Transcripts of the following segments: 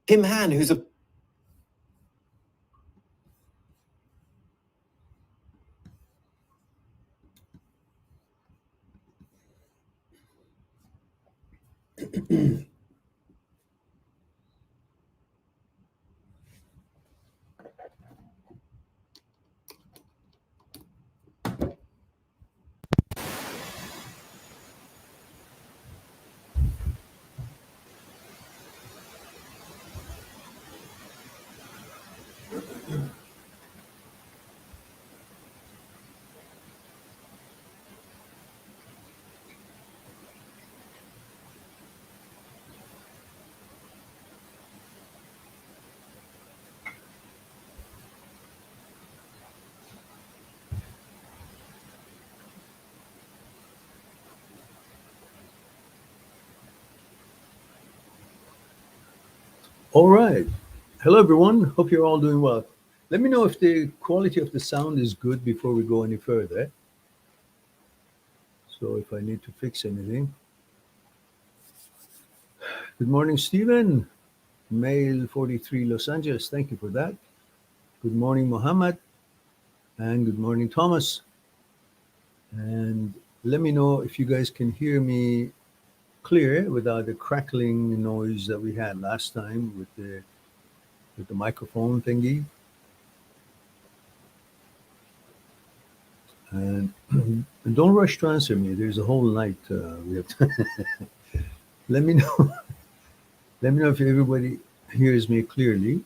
Tim Han, who's a All right. Hello, everyone. Hope you're all doing well. Let me know if the quality of the sound is good before we go any further. So if I need to fix anything. Good morning, Stephen. Male 43, Los Angeles. Thank you for that. Good morning, Mohammed. And good morning, Thomas. And let me know if you guys can hear me clear without the crackling noise that we had last time with the microphone thingy. And don't rush to answer me. There's a whole night we have to let me know. Let me know if everybody hears me clearly.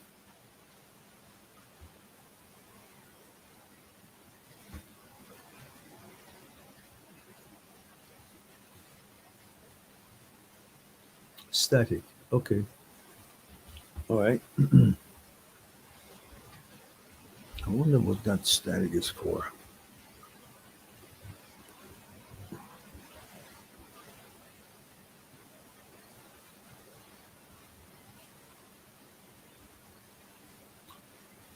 Static. Okay. All right. I wonder what that static is for.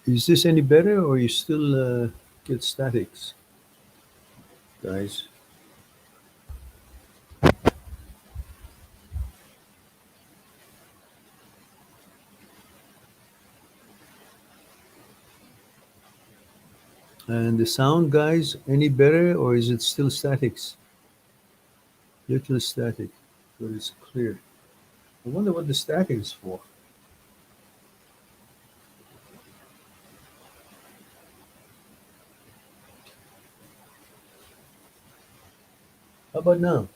Is this any better, or you still get statics, guys? And the sound, guys, any better, or is it still statics? Little static, but it's clear. I wonder what the static is for. How about now?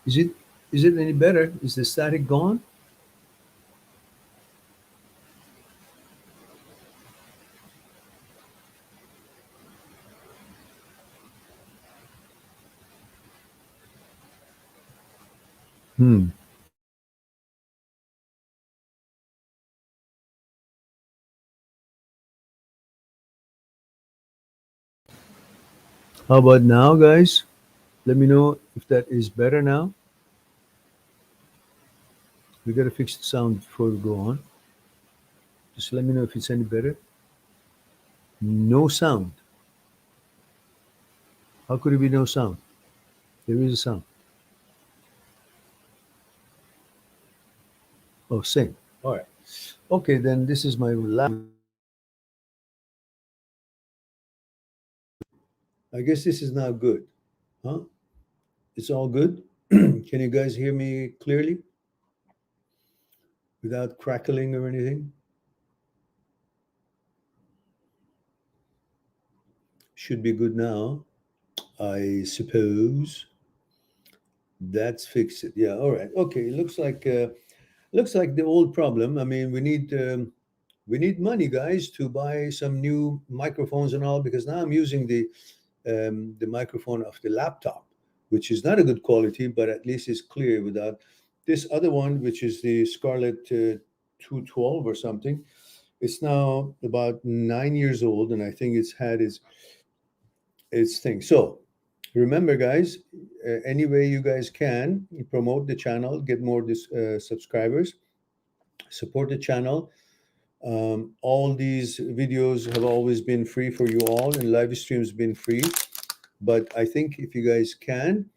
Is it any better? Is the static gone? How about now, guys? Let me know if that is better now. We got to fix the sound before we go on. Just let me know if it's any better. No sound. How could it be no sound? There is a sound. Oh, same. All right. Okay, then this is my last. I guess this is now good. Huh? It's all good? Can you guys hear me clearly? Without crackling or anything? Should be good now, I suppose. That's fixed it. Yeah, all right. Okay, looks like the old problem. I mean, we need money, guys, to buy some new microphones and all, because now I'm using the microphone of the laptop, which is not a good quality, but at least it's clear without this other one, which is the Scarlett 212 or something. It's now about 9 years old, and I think it's had its thing. So remember, guys, any way you guys can promote the channel, get more subscribers, support the channel. All these videos have always been free for you all, and live streams been free. But I think if you guys can,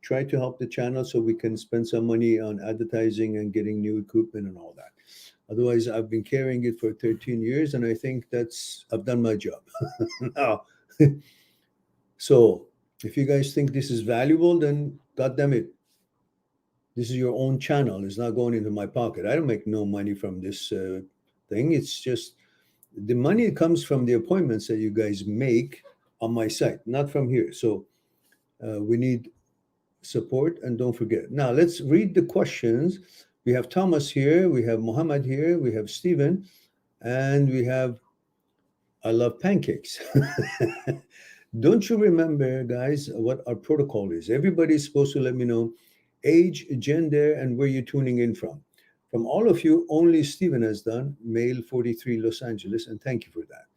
try to help the channel so we can spend some money on advertising and getting new equipment and all that. Otherwise, I've been carrying it for 13 years, and I think I've done my job. Now, so if you guys think this is valuable, then God damn it, this is your own channel. It's not going into my pocket. I don't make no money from this thing. It's just the money comes from the appointments that you guys make on my site, not from here. So we need support, and don't forget. Now let's read the questions. We have Thomas here, we have Mohammed here, we have Stephen, and we have I love pancakes. Don't you remember, guys, what our protocol is? Everybody's supposed to let me know age, gender, and where you're tuning in from. From all of you, only Stephen has done, male 43, Los Angeles, and thank you for that.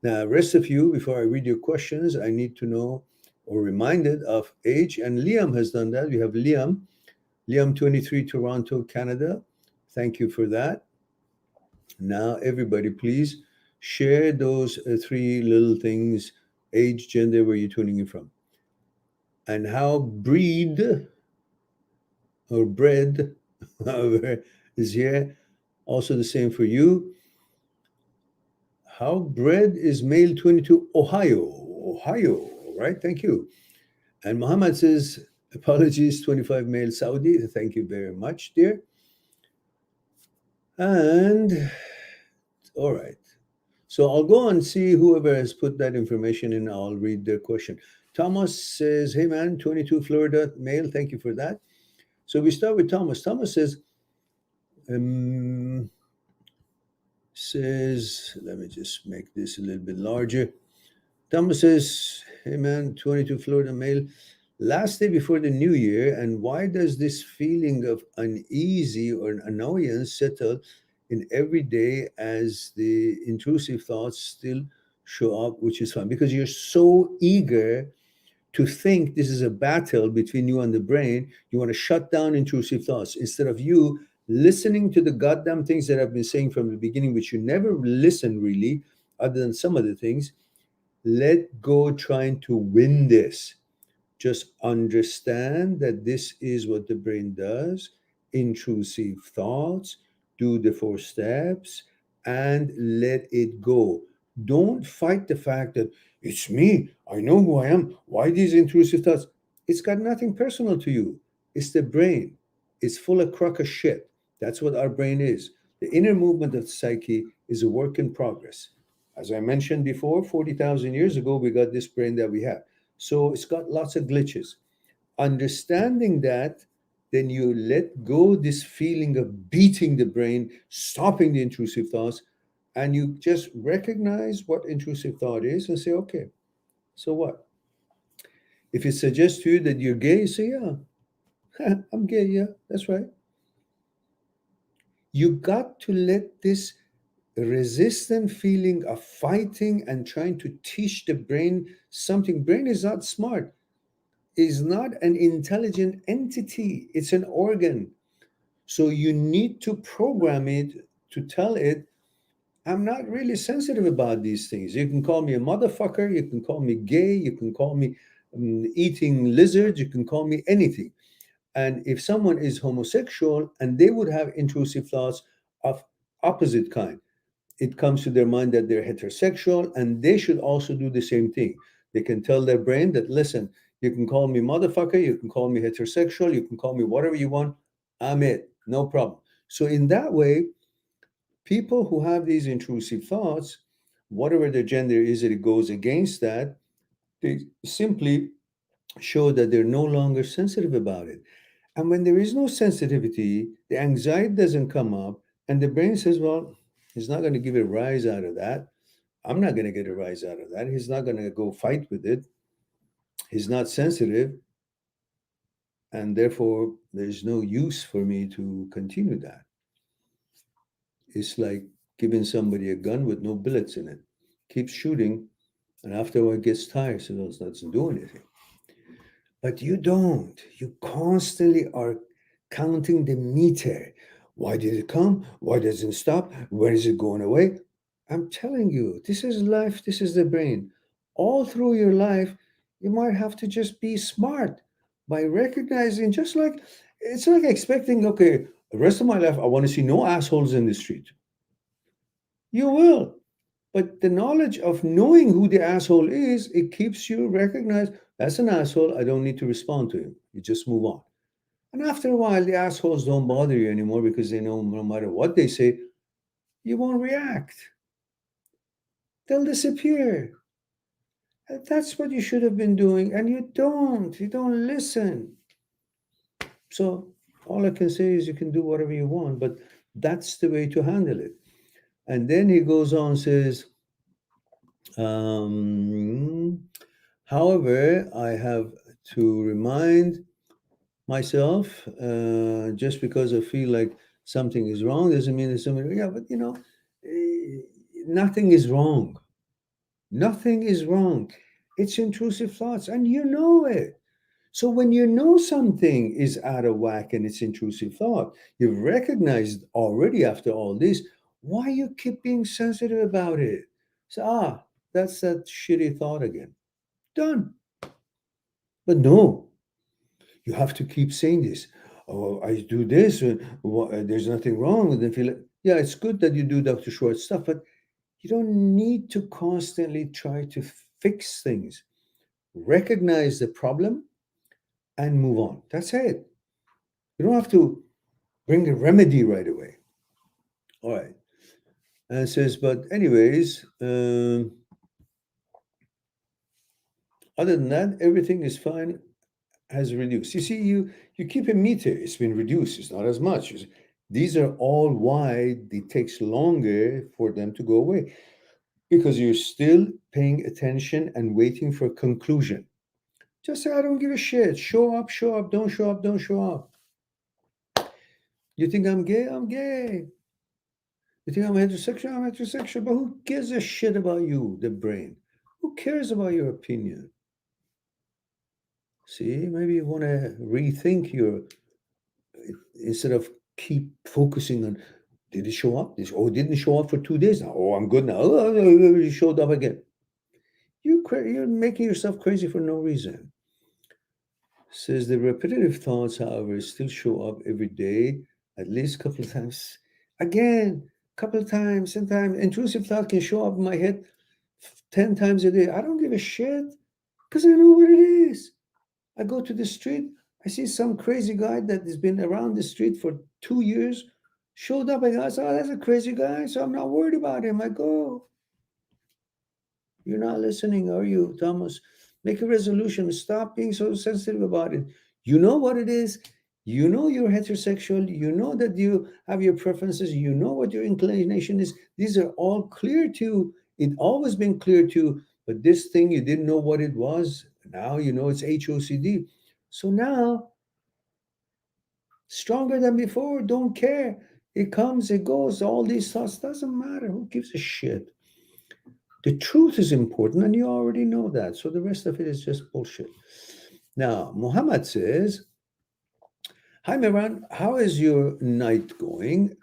Now, rest of you, before I read your questions, I need to know or reminded of age, and Liam has done that. We have Liam 23, Toronto, Canada. Thank you for that. Now, everybody, please share those three little things: age, gender, where you're tuning in from, and how breed or bread is here. Also the same for you. How bread is male 22, Ohio, right? Thank you. And Muhammad says, apologies, 25 male Saudi. Thank you very much, dear. And all right. So I'll go and see whoever has put that information in. I'll read their question. Thomas says, hey man, 22 Florida male. Thank you for that. So we start with Thomas. Thomas says, let me just make this a little bit larger. Thomas says, hey man, 22 Florida male. Last day before the new year, and why does this feeling of uneasy or an annoyance settle in every day as the intrusive thoughts still show up, which is fun? Because you're so eager to think this is a battle between you and the brain. You want to shut down intrusive thoughts instead of you listening to the goddamn things that I've been saying from the beginning, which you never listen really, other than some of the things. Let go trying to win this. Just understand that this is what the brain does. Intrusive thoughts, do the 4 steps, and let it go. Don't fight the fact that it's me. I know who I am. Why these intrusive thoughts? It's got nothing personal to you. It's the brain. It's full of crock of shit. That's what our brain is. The inner movement of the psyche is a work in progress. As I mentioned before, 40,000 years ago, we got this brain that we have. So it's got lots of glitches. Understanding that, then you let go this feeling of beating the brain, stopping the intrusive thoughts, and you just recognize what intrusive thought is and say, okay, so what? If it suggests to you that you're gay, you say, yeah, I'm gay, yeah, that's right. You got to let this resistant feeling of fighting and trying to teach the brain something. Brain is not smart, is not an intelligent entity. It's an organ. So you need to program it to tell it, I'm not really sensitive about these things. You can call me a motherfucker, you can call me gay, you can call me eating lizards, you can call me anything. And if someone is homosexual and they would have intrusive thoughts of opposite kind, it comes to their mind that they're heterosexual, and they should also do the same thing. They can tell their brain that, listen, you can call me motherfucker, you can call me heterosexual, you can call me whatever you want. I'm it, no problem. So in that way, people who have these intrusive thoughts, whatever their gender is, it goes against that. They simply show that they're no longer sensitive about it. And when there is no sensitivity, the anxiety doesn't come up, and the brain says, well, he's not going to give a rise out of that. I'm not going to get a rise out of that. He's not going to go fight with it. He's not sensitive. And therefore, there's no use for me to continue that. It's like giving somebody a gun with no bullets in it. Keeps shooting, and after a while gets tired, so it doesn't do anything. But you don't. You constantly are counting the meter. Why did it come? Why doesn't it stop? Where is it going away? I'm telling you, this is life. This is the brain. All through your life, you might have to just be smart by recognizing, just like it's like expecting, okay, the rest of my life, I want to see no assholes in the street. You will. But the knowledge of knowing who the asshole is, it keeps you recognized. That's an asshole. I don't need to respond to him. You just move on. And after a while, the assholes don't bother you anymore because they know no matter what they say, you won't react. They'll disappear. And that's what you should have been doing. And you don't. You don't listen. So all I can say is you can do whatever you want, but that's the way to handle it. And then he goes on and says, however, I have to remind myself, just because I feel like something is wrong doesn't mean there's something. Yeah, but nothing is wrong. Nothing is wrong. It's intrusive thoughts, and you know it. So when you know something is out of whack and it's intrusive thought, you've recognized already after all this, why you keep being sensitive about it? So, that's that shitty thought again. Done. But no, you have to keep saying this. Oh, I do this. There's nothing wrong with it. Yeah, it's good that you do Dr. Schwartz stuff, but you don't need to constantly try to fix things. Recognize the problem and move on. That's it. You don't have to bring a remedy right away. All right. And it says, but anyways, other than that, everything is fine, has reduced. You see, you keep a meter, it's been reduced, it's not as much. These are all why it takes longer for them to go away, because you're still paying attention and waiting for a conclusion. Just say, I don't give a shit. Show up, show up, don't show up, don't show up. You think I'm gay? I'm gay. You think I'm heterosexual? I'm heterosexual. But who gives a shit about you, the brain? Who cares about your opinion? See, maybe you want to rethink your, instead of keep focusing on, did it show up? Oh, it didn't show up for 2 days now. Oh, I'm good now. Oh, it showed up again. You're making yourself crazy for no reason. Says the repetitive thoughts, however, still show up every day, at least a couple of times. Again, couple of times, 10 times. Intrusive thought can show up in my head 10 times a day. I don't give a shit because I know what it is. I go to the street, I see some crazy guy that has been around the street for 2 years, showed up. I go, oh, that's a crazy guy, so I'm not worried about him. I go. You're not listening, are you, Thomas? Make a resolution. Stop being so sensitive about it. You know what it is. You know you're heterosexual. You know that you have your preferences. You know what your inclination is. These are all clear to you. It's always been clear to you. But this thing, you didn't know what it was. Now you know it's HOCD. So now, stronger than before, don't care. It comes, it goes, all these thoughts, doesn't matter. Who gives a shit? The truth is important, and you already know that. So the rest of it is just bullshit. Now, Muhammad says, hi, Miran, how is your night going?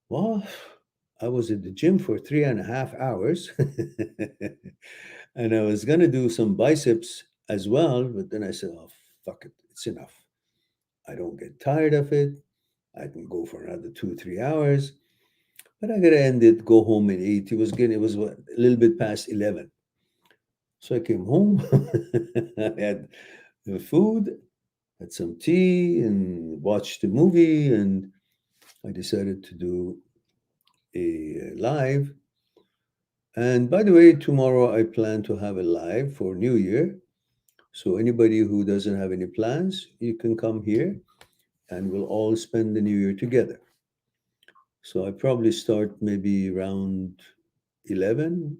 Well, I was at the gym for 3.5 hours. And I was going to do some biceps as well. But then I said, oh, fuck it. It's enough. I don't get tired of it. I can go for another 2 3 hours. But I got to end it, go home and eat. It was what, a little bit past 11. So I came home. I had the food, had some tea, and watched the movie. And I decided to do a live. And by the way, tomorrow I plan to have a live for New Year. So anybody who doesn't have any plans, you can come here and we'll all spend the New Year together. So I probably start maybe around 11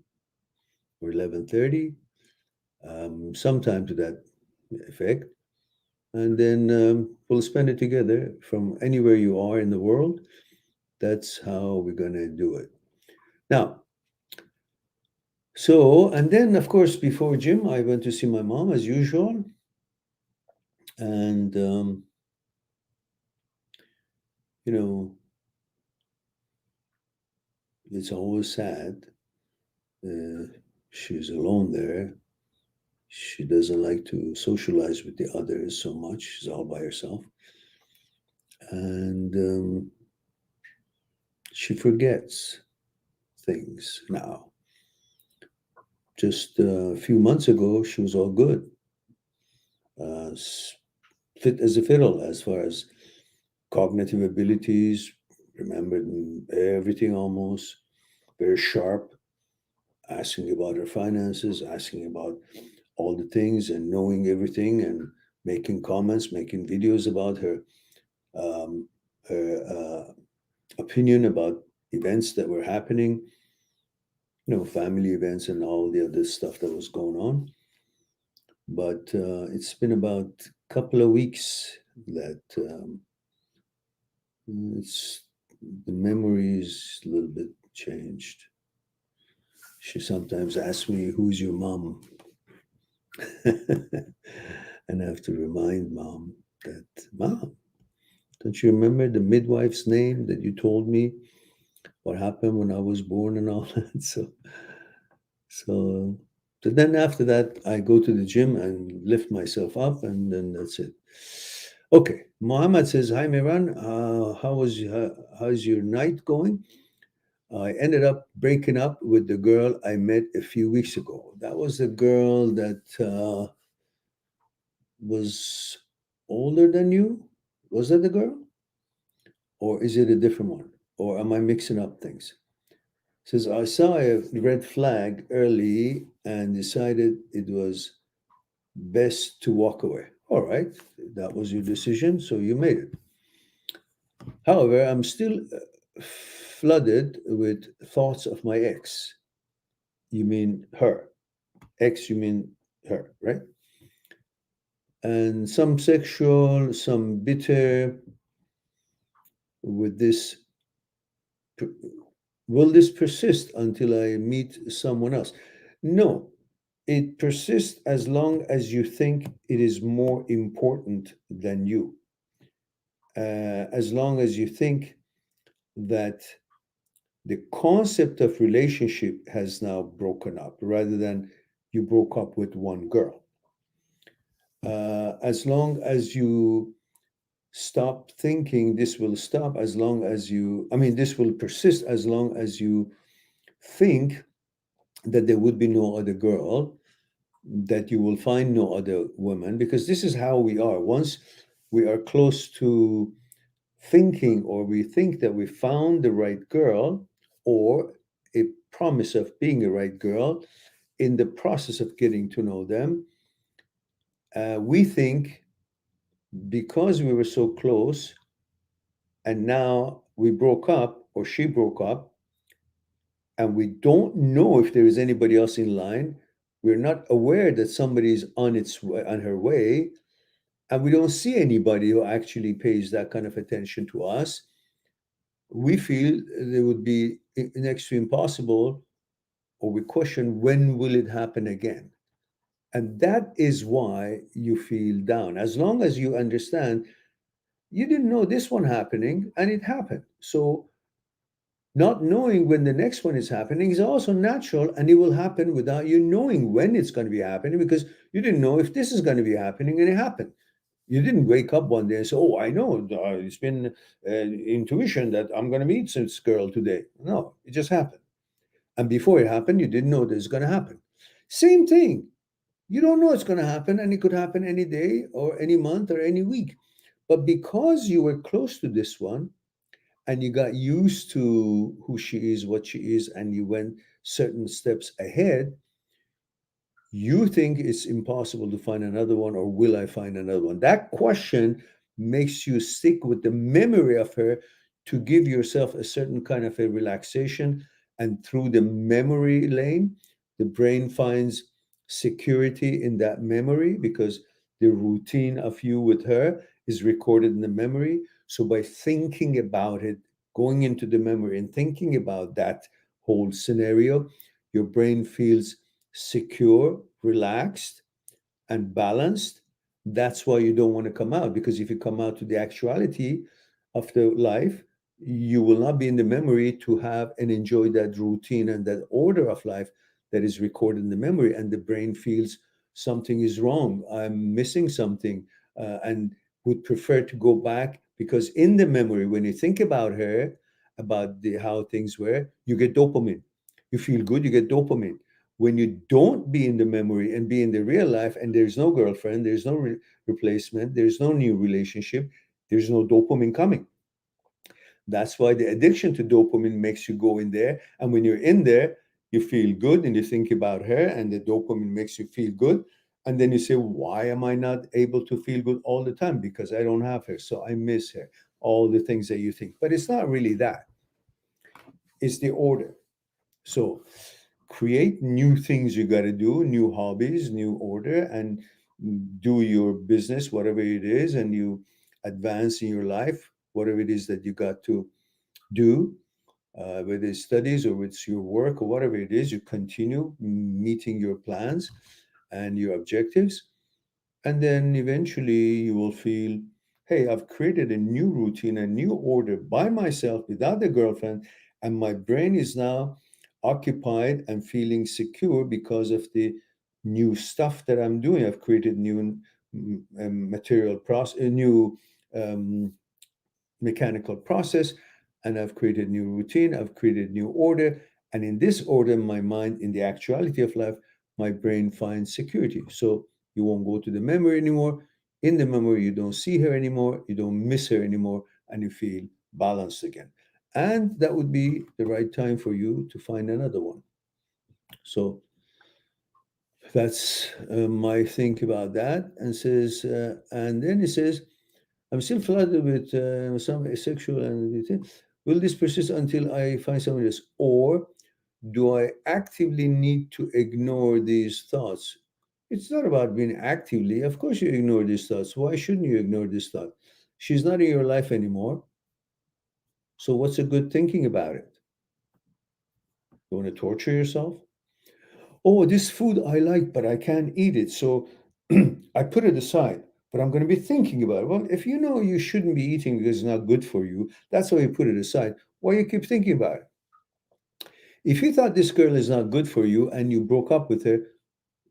or 11:30, sometime to that effect. And then we'll spend it together from anywhere you are in the world. That's how we're going to do it. Now, so, and then, of course, before gym, I went to see my mom as usual. And, you know, it's always sad. She's alone there. She doesn't like to socialize with the others so much. She's all by herself. And she forgets things now. Just a few months ago, she was all good. Fit as a fiddle as far as cognitive abilities, remembered everything almost, very sharp, asking about her finances, asking about all the things and knowing everything and making comments, making videos about her opinion about events that were happening, family events and all the other stuff that was going on. But it's been about a couple of weeks that it's the memory is a little bit changed. She sometimes asks me, "Who's your mom?" And I have to remind mom that, Mom, don't you remember the midwife's name that you told me? What happened when I was born and all that? So then after that, I go to the gym and lift myself up, and then that's it. Okay, Mohammed says, "Hi, Miran. How's your night going?" I ended up breaking up with the girl I met a few weeks ago. That was the girl that was older than you. Was that the girl? Or is it a different one? Or am I mixing up things? Says, I saw a red flag early and decided it was best to walk away. All right, that was your decision, so you made it. However, I'm still flooded with thoughts of my ex. You mean her? Ex, you mean her, right? And some sexual, some bitter. With this, will this persist until I meet someone else? No, it persists as long as you think it is more important than you. As long as you think that the concept of relationship has now broken up rather than you broke up with one girl. As long as you stop thinking this will stop, as long as this will persist as long as you think that there would be no other girl, that you will find no other woman, because this is how we are. Once we are close to thinking, or we think that we found the right girl or a promise of being a right girl, in the process of getting to know them, we think because we were so close and now we broke up or she broke up and we don't know if there is anybody else in line, we're not aware that somebody's on her way, and we don't see anybody who actually pays that kind of attention to us, we feel it would be next to impossible, or we question, when will it happen again? And that is why you feel down. As long as you understand, you didn't know this one happening and it happened. So not knowing when the next one is happening is also natural, and it will happen without you knowing when it's going to be happening, because you didn't know if this is going to be happening and it happened. You didn't wake up one day and say, oh, I know, it's been intuition that I'm going to meet this girl today. No, it just happened. And before it happened, you didn't know this is going to happen. Same thing. You don't know it's going to happen, and it could happen any day or any month or any week. But because you were close to this one, and you got used to who she is, what she is, and you went certain steps ahead, you think it's impossible to find another one, or will I find another one? That question makes you stick with the memory of her to give yourself a certain kind of a relaxation. And through the memory lane, the brain finds security in that memory, because the routine of you with her is recorded in the memory. So by thinking about it, going into the memory and thinking about that whole scenario, your brain feels secure, relaxed, and balanced. That's why you don't want to come out, because if you come out to the actuality of the life, you will not be in the memory to have and enjoy that routine and that order of life that is recorded in the memory. And the brain feels something is wrong, I'm missing something, and would prefer to go back, because in the memory, when you think about her, about how things were, you get dopamine. You feel good, you get dopamine. When you don't be in the memory and be in the real life, and there's no girlfriend, there's no replacement, there's no new relationship, there's no dopamine coming. That's why the addiction to dopamine makes you go in there. And when you're in there, you feel good and you think about her, and the dopamine makes you feel good. And then you say, why am I not able to feel good all the time? Because I don't have her. So I miss her. All the things that you think. But it's not really that. It's the order. So create new things you got to do, new hobbies, new order, and do your business, whatever it is, and you advance in your life, whatever it is that you got to do, whether it's studies or it's your work or whatever it is, you continue meeting your plans and your objectives. And then eventually you will feel, hey, I've created a new routine, a new order by myself without a girlfriend. And my brain is now occupied and feeling secure because of the new stuff that I'm doing. I've created new material process, a new mechanical process, and I've created new routine, I've created new order. And in this order, my mind, in the actuality of life, my brain finds security. So you won't go to the memory anymore. In the memory, you don't see her anymore, you don't miss her anymore, and you feel balanced again. And that would be the right time for you to find another one. So that's my think about that. And says, and then it says, I'm still flooded with some asexual and will this persist until I find someone else? Or do I actively need to ignore these thoughts? It's not about being actively. Of course, you ignore these thoughts. Why shouldn't you ignore this thought? She's not in your life anymore. So, what's a good thinking about it? You want to torture yourself? Oh, this food I like, but I can't eat it. So, I put it aside, but I'm going to be thinking about it. Well, if you know you shouldn't be eating because it's not good for you, that's why you put it aside. Why you keep thinking about it? If you thought this girl is not good for you and you broke up with her,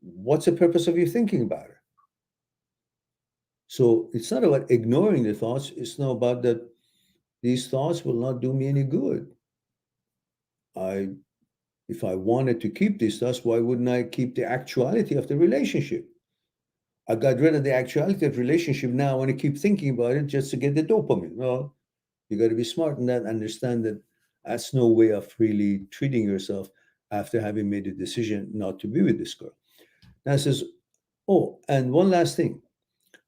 what's the purpose of you thinking about her? So it's not about ignoring the thoughts. It's not about that these thoughts will not do me any good. I, if I wanted to keep these thoughts, why wouldn't I keep the actuality of the relationship? I got rid of the actuality of relationship. Now I want to keep thinking about it just to get the dopamine. Well, you got to be smart in that, understand that that's no way of really treating yourself after having made a decision not to be with this girl. Now it says, oh, and one last thing.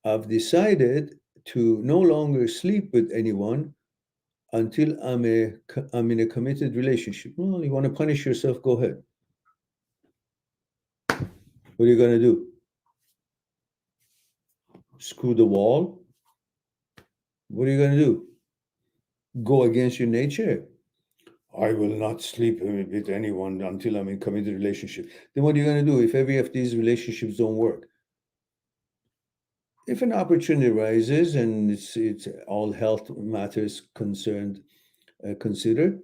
I've decided to no longer sleep with anyone until I'm in a committed relationship. Well, you want to punish yourself, go ahead. What are you going to do? Screw the wall? What are you going to do? go against your nature. I will not sleep with anyone until I'm in committed relationship. Then what are you going to do if every of these relationships don't work? If an opportunity arises and it's all health matters concerned considered,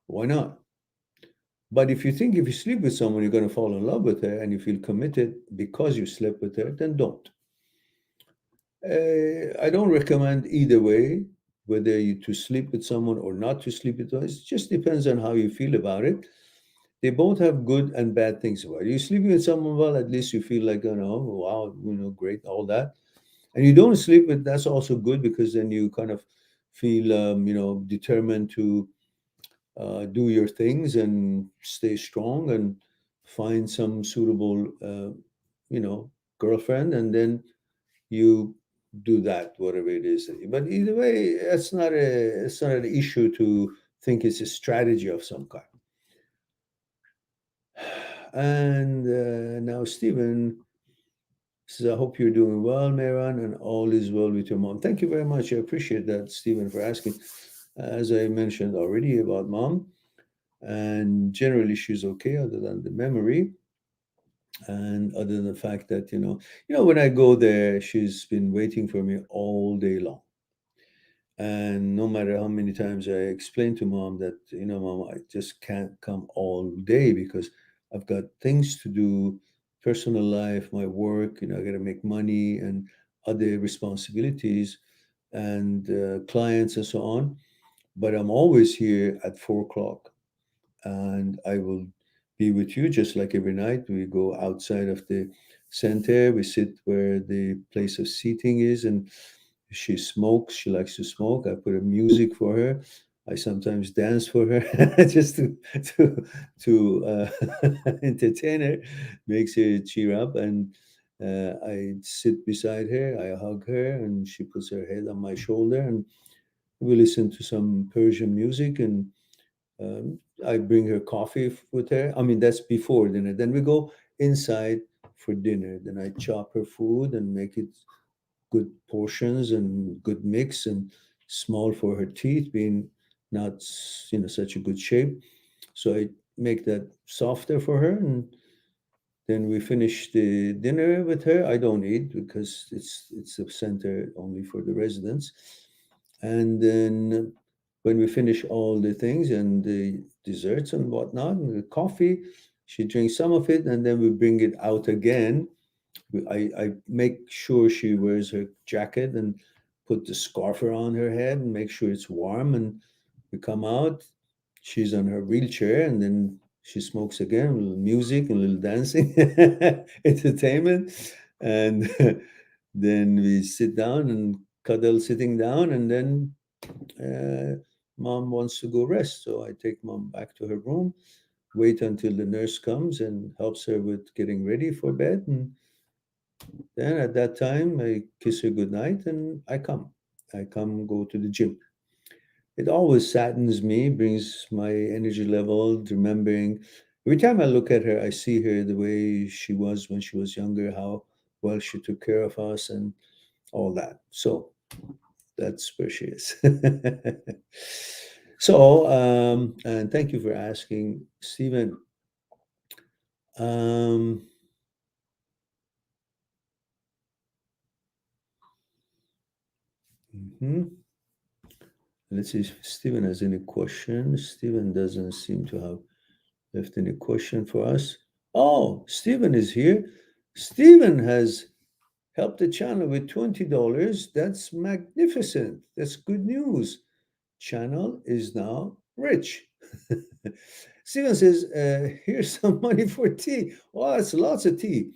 why not? But if you think if you sleep with someone, you're going to fall in love with her and you feel committed because you slept with her, then don't. I don't recommend either way, whether you to sleep with someone or not to sleep with someone. It just depends on how you feel about it. They both have good and bad things about it. You sleep with someone, well, at least you feel like, wow, great, all that. And you don't sleep with, that's also good because then you kind of feel, determined to do your things and stay strong and find some suitable, girlfriend, and then you do that, whatever it is. But either way, it's not an issue to think it's a strategy of some kind. And now Stephen says, I hope you're doing well, Mehran, and all is well with your mom. Thank you very much. I appreciate that, Stephen, for asking. As I mentioned already about mom, and generally she's okay other than the memory. And other than the fact that, when I go there, she's been waiting for me all day long. And no matter how many times I explain to mom that, mom, I just can't come all day because I've got things to do, personal life, my work, I got to make money and other responsibilities and clients and so on. But I'm always here at 4 o'clock and I will be with you just like every night. We go outside of the center, we sit where the place of seating is, and she smokes. She likes to smoke. I put a music for her. I sometimes dance for her just to entertain her, makes her cheer up. And I sit beside her. I hug her, and she puts her head on my shoulder, and we listen to some Persian music. And I bring her coffee with her. I mean, that's before dinner. Then we go inside for dinner. Then I chop her food and make it good portions and good mix and small for her teeth being not such a good shape, so I make that softer for her. And then we finish the dinner with her. I don't eat because it's a center only for the residents. And then when we finish all the things and the desserts and whatnot and the coffee, she drinks some of it, and then we bring it out again. I make sure she wears her jacket and put the scarf around her head and make sure it's warm. And we come out. She's on her wheelchair, and then she smokes again, a little music and a little dancing, entertainment. And then we sit down and cuddle sitting down. And then mom wants to go rest. So I take mom back to her room, wait until the nurse comes and helps her with getting ready for bed. And then at that time, I kiss her goodnight and I come. I come, go to the gym. It always saddens me, brings my energy level, remembering. Every time I look at her, I see her the way she was when she was younger, how well she took care of us and all that. So that's where she is. So, and thank you for asking, Stephen. Um, mhm. Let's see if Stephen has any questions. Stephen doesn't seem to have left any question for us. Oh, Stephen is here. Stephen has helped the channel with $20. That's magnificent. That's good news. Channel is now rich. Stephen says, here's some money for tea. Oh, that's lots of tea.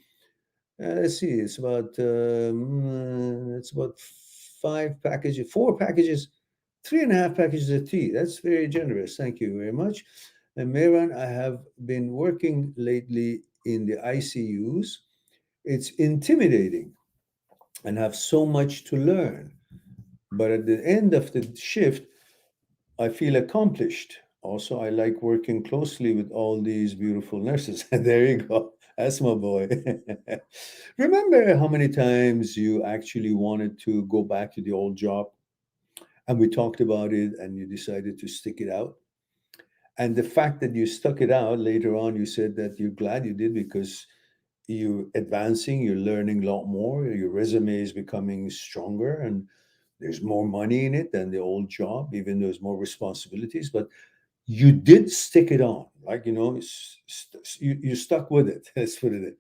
Let's see, it's about 5 packages, 4 packages, 3.5 packages of tea. That's very generous. Thank you very much. And Mehran, I have been working lately in the ICUs. It's intimidating and have so much to learn. But at the end of the shift, I feel accomplished. Also, I like working closely with all these beautiful nurses. There you go. That's my boy. Remember how many times you actually wanted to go back to the old job And we talked about it, and you decided to stick it out. And the fact that you stuck it out later on, you said that you're glad you did because you're advancing, you're learning a lot more, your resume is becoming stronger, and there's more money in it than the old job, even though there's more responsibilities. But you did stick it on, like, you stuck with it. Let's put it in.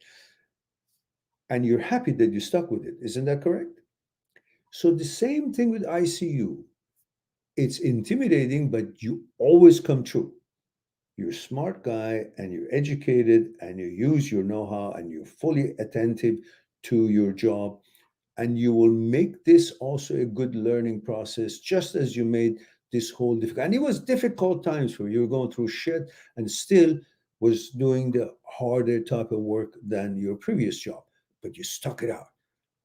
And you're happy that you stuck with it. Isn't that correct? So the same thing with ICU. It's intimidating, but you always come true. You're a smart guy and you're educated and you use your know-how and you're fully attentive to your job, and you will make this also a good learning process, just as you made this whole difficult. And it was difficult times for you. You were going through shit and still was doing the harder type of work than your previous job, but you stuck it out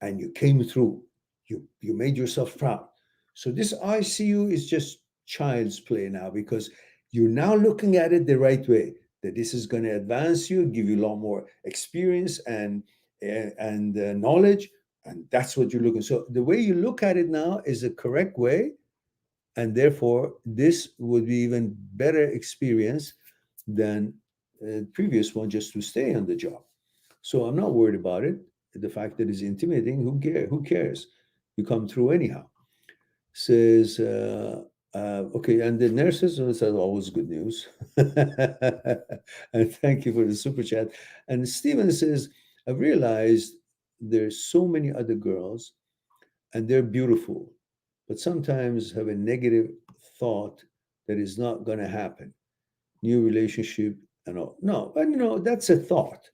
and you came through. You made yourself proud. So this ICU is just child's play now, because you're now looking at it the right way. That this is going to advance you, give you a lot more experience and knowledge, and that's what you're looking. So the way you look at it now is a correct way, and therefore this would be even better experience than previous one, just to stay on the job. So I'm not worried about it. The fact that it's intimidating, who cares? You come through anyhow. Says, okay, and the nurses, that's always good news. And thank you for the super chat. And Steven says, I've realized there's so many other girls and they're beautiful, but sometimes have a negative thought that is not going to happen. New relationship and all. No, but that's a thought.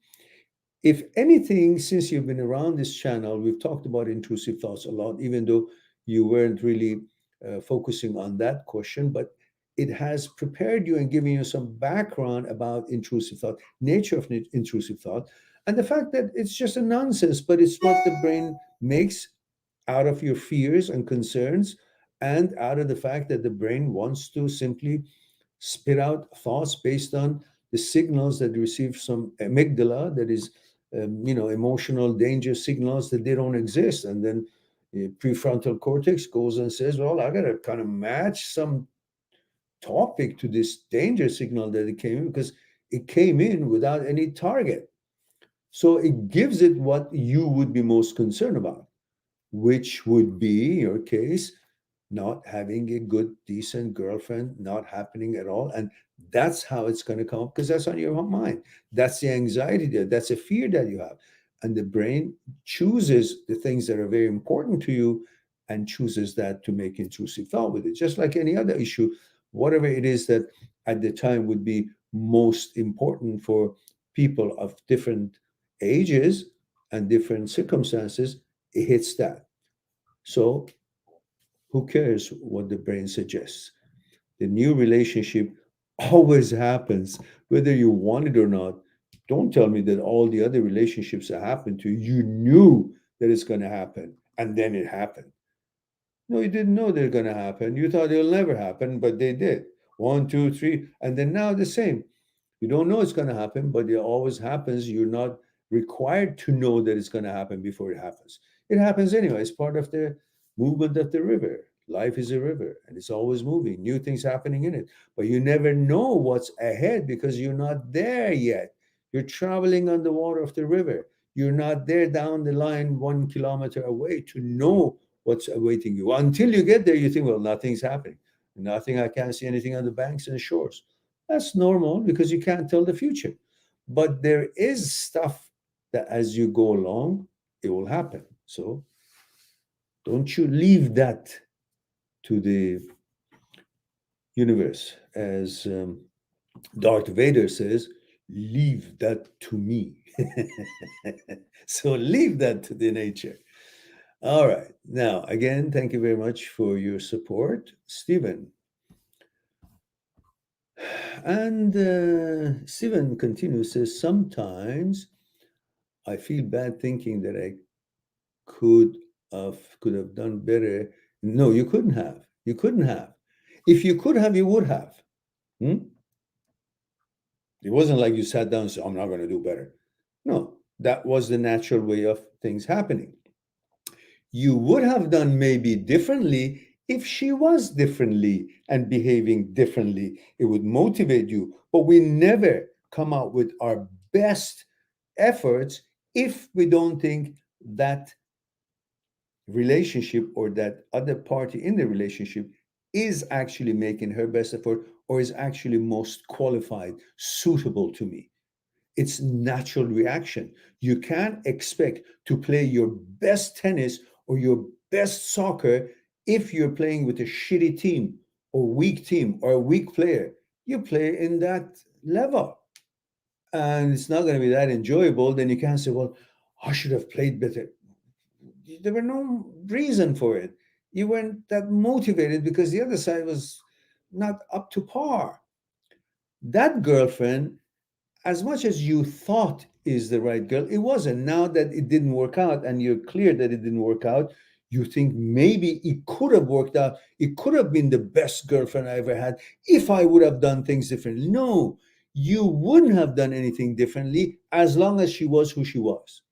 If anything, since you've been around this channel, we've talked about intrusive thoughts a lot, even though you weren't really focusing on that question, but it has prepared you and given you some background about intrusive thought, nature of intrusive thought, and the fact that it's just a nonsense, but it's what the brain makes out of your fears and concerns, and out of the fact that the brain wants to simply spit out thoughts based on the signals that receive some amygdala, that is, emotional danger signals that they don't exist. And then the prefrontal cortex goes and says, well, I got to kind of match some topic to this danger signal that it came in, because it came in without any target. So it gives it what you would be most concerned about, which would be, in your case, not having a good, decent girlfriend, not happening at all. And that's how it's going to come up, because that's on your mind. That's the anxiety there. That's a fear that you have. And the brain chooses the things that are very important to you and chooses that to make intrusive thought with it. Just like any other issue, whatever it is that at the time would be most important for people of different ages and different circumstances, it hits that. So who cares what the brain suggests? The new relationship always happens, whether you want it or not. Don't tell me that all the other relationships that happened to you, you knew that it's going to happen and then it happened. No, you didn't know they're going to happen. You thought it'll never happen, but they did. One, two, three, and then now the same. You don't know it's going to happen, but it always happens. You're not required to know that it's going to happen before it happens. It happens anyway. It's part of the movement of the river. Life is a river and it's always moving, new things happening in it. But you never know what's ahead because you're not there yet. You're traveling on the water of the river. You're not there down the line 1 kilometer away to know what's awaiting you. Until you get there, you think, well, nothing's happening. Nothing, I can't see anything on the banks and shores. That's normal because you can't tell the future. But there is stuff that as you go along, it will happen. So don't you leave that to the universe. As Darth Vader says, leave that to me. So leave that to the nature. All right. Now, again, thank you very much for your support, Stephen. And Stephen continues, says, sometimes I feel bad thinking that I could have done better. No, you couldn't have. You couldn't have. If you could have, you would have. It wasn't like you sat down and said, I'm not going to do better. No, that was the natural way of things happening. You would have done maybe differently If she was differently and behaving differently, it would motivate you. But we never come out with our best efforts if we don't think that relationship or that other party in the relationship is actually making her best effort or is actually most qualified, suitable to me. It's natural reaction. You can't expect to play your best tennis or your best soccer if you're playing with a shitty team or weak team or a weak player. You play in that level and it's not going to be that enjoyable. Then you can't say, well, I should have played better. There were no reason for it. You weren't that motivated because the other side was not up to par. That girlfriend, as much as you thought is the right girl, it wasn't. Now that it didn't work out and you're clear that it didn't work out, you think maybe it could have worked out. It could have been the best girlfriend I ever had if I would have done things differently. No, you wouldn't have done anything differently as long as she was who she was.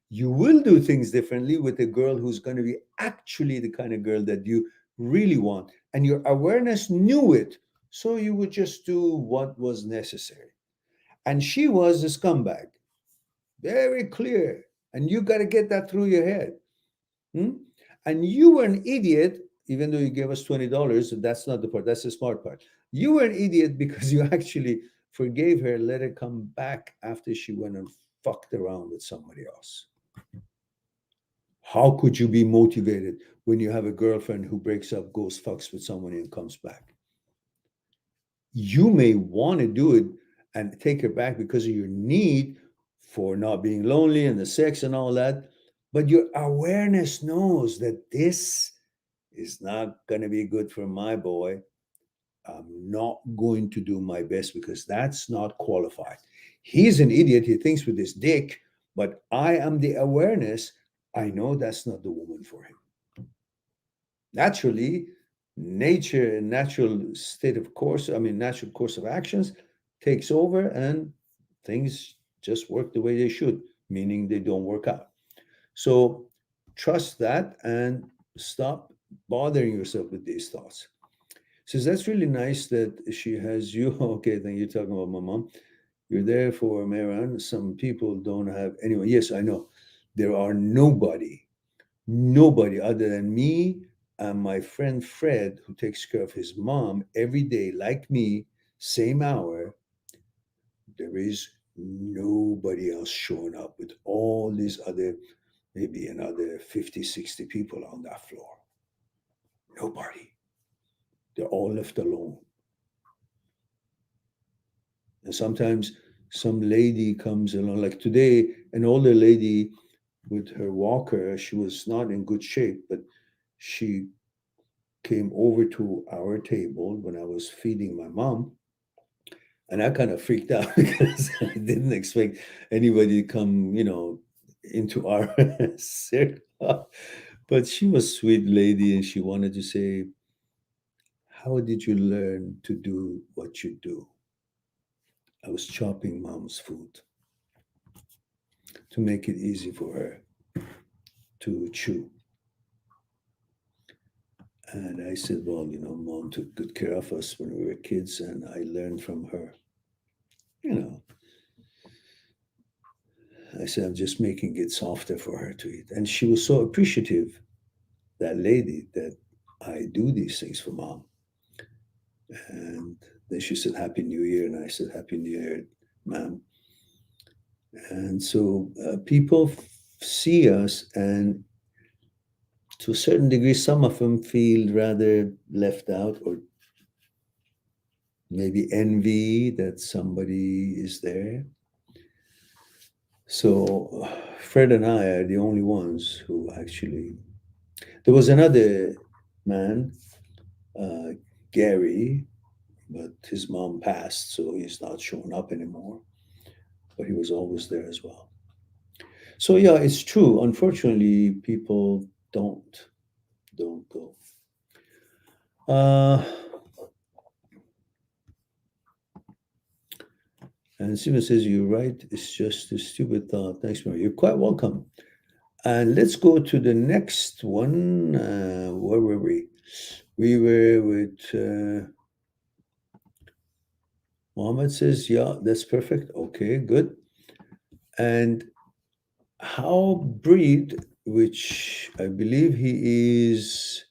You will do things differently with a girl who's going to be actually the kind of girl that you really want. And your awareness knew it. So you would just do what was necessary. And she was a scumbag. Very clear. And you got to get that through your head. And you were an idiot, even though you gave us $20. That's not the part. That's the smart part. You were an idiot because you actually forgave her, let her come back after she went and fucked around with somebody else. How could you be motivated when you have a girlfriend who breaks up, goes fucks with someone and comes back? You may want to do it and take her back because of your need for not being lonely and the sex and all that. But your awareness knows that this is not going to be good for my boy. I'm not going to do my best because that's not qualified. He's an idiot. He thinks with his dick, but I am the awareness. I know that's not the woman for him. Naturally, nature and natural state of course, natural course of actions takes over and things just work the way they should, meaning they don't work out. So trust that and stop bothering yourself with these thoughts. Says that's really nice that she has you. Okay, then you're talking about my mom. You're there for Mehran. Some people don't have anyone. Yes, I know. There are nobody other than me and my friend Fred, who takes care of his mom every day, like me, same hour. There is nobody else showing up with all these other, maybe another 50, 60 people on that floor. Nobody. They're all left alone. And sometimes some lady comes along, like today, an older lady with her walker. She was not in good shape, but she came over to our table when I was feeding my mom. And I kind of freaked out because I didn't expect anybody to come, into our circle. But she was a sweet lady and she wanted to say, how did you learn to do what you do? I was chopping mom's food to make it easy for her to chew. And I said, well, mom took good care of us when we were kids, and I learned from her. I said, I'm just making it softer for her to eat. And she was so appreciative, that lady, that I do these things for mom. And then she said, Happy New Year. And I said, Happy New Year, ma'am. And so people see us, and to a certain degree, some of them feel rather left out, or maybe envy that somebody is there. So Fred and I are the only ones who actually. There was another man, Gary, but his mom passed, so he's not showing up anymore. But he was always there as well. So yeah, it's true. Unfortunately, people don't go. And Steven says, you're right. It's just a stupid thought. Thanks, Mary. You're quite welcome. And let's go to the next one. Where were we? We were with Mohammed says, yeah, that's perfect. Okay, good. And how Breed, which I believe he is,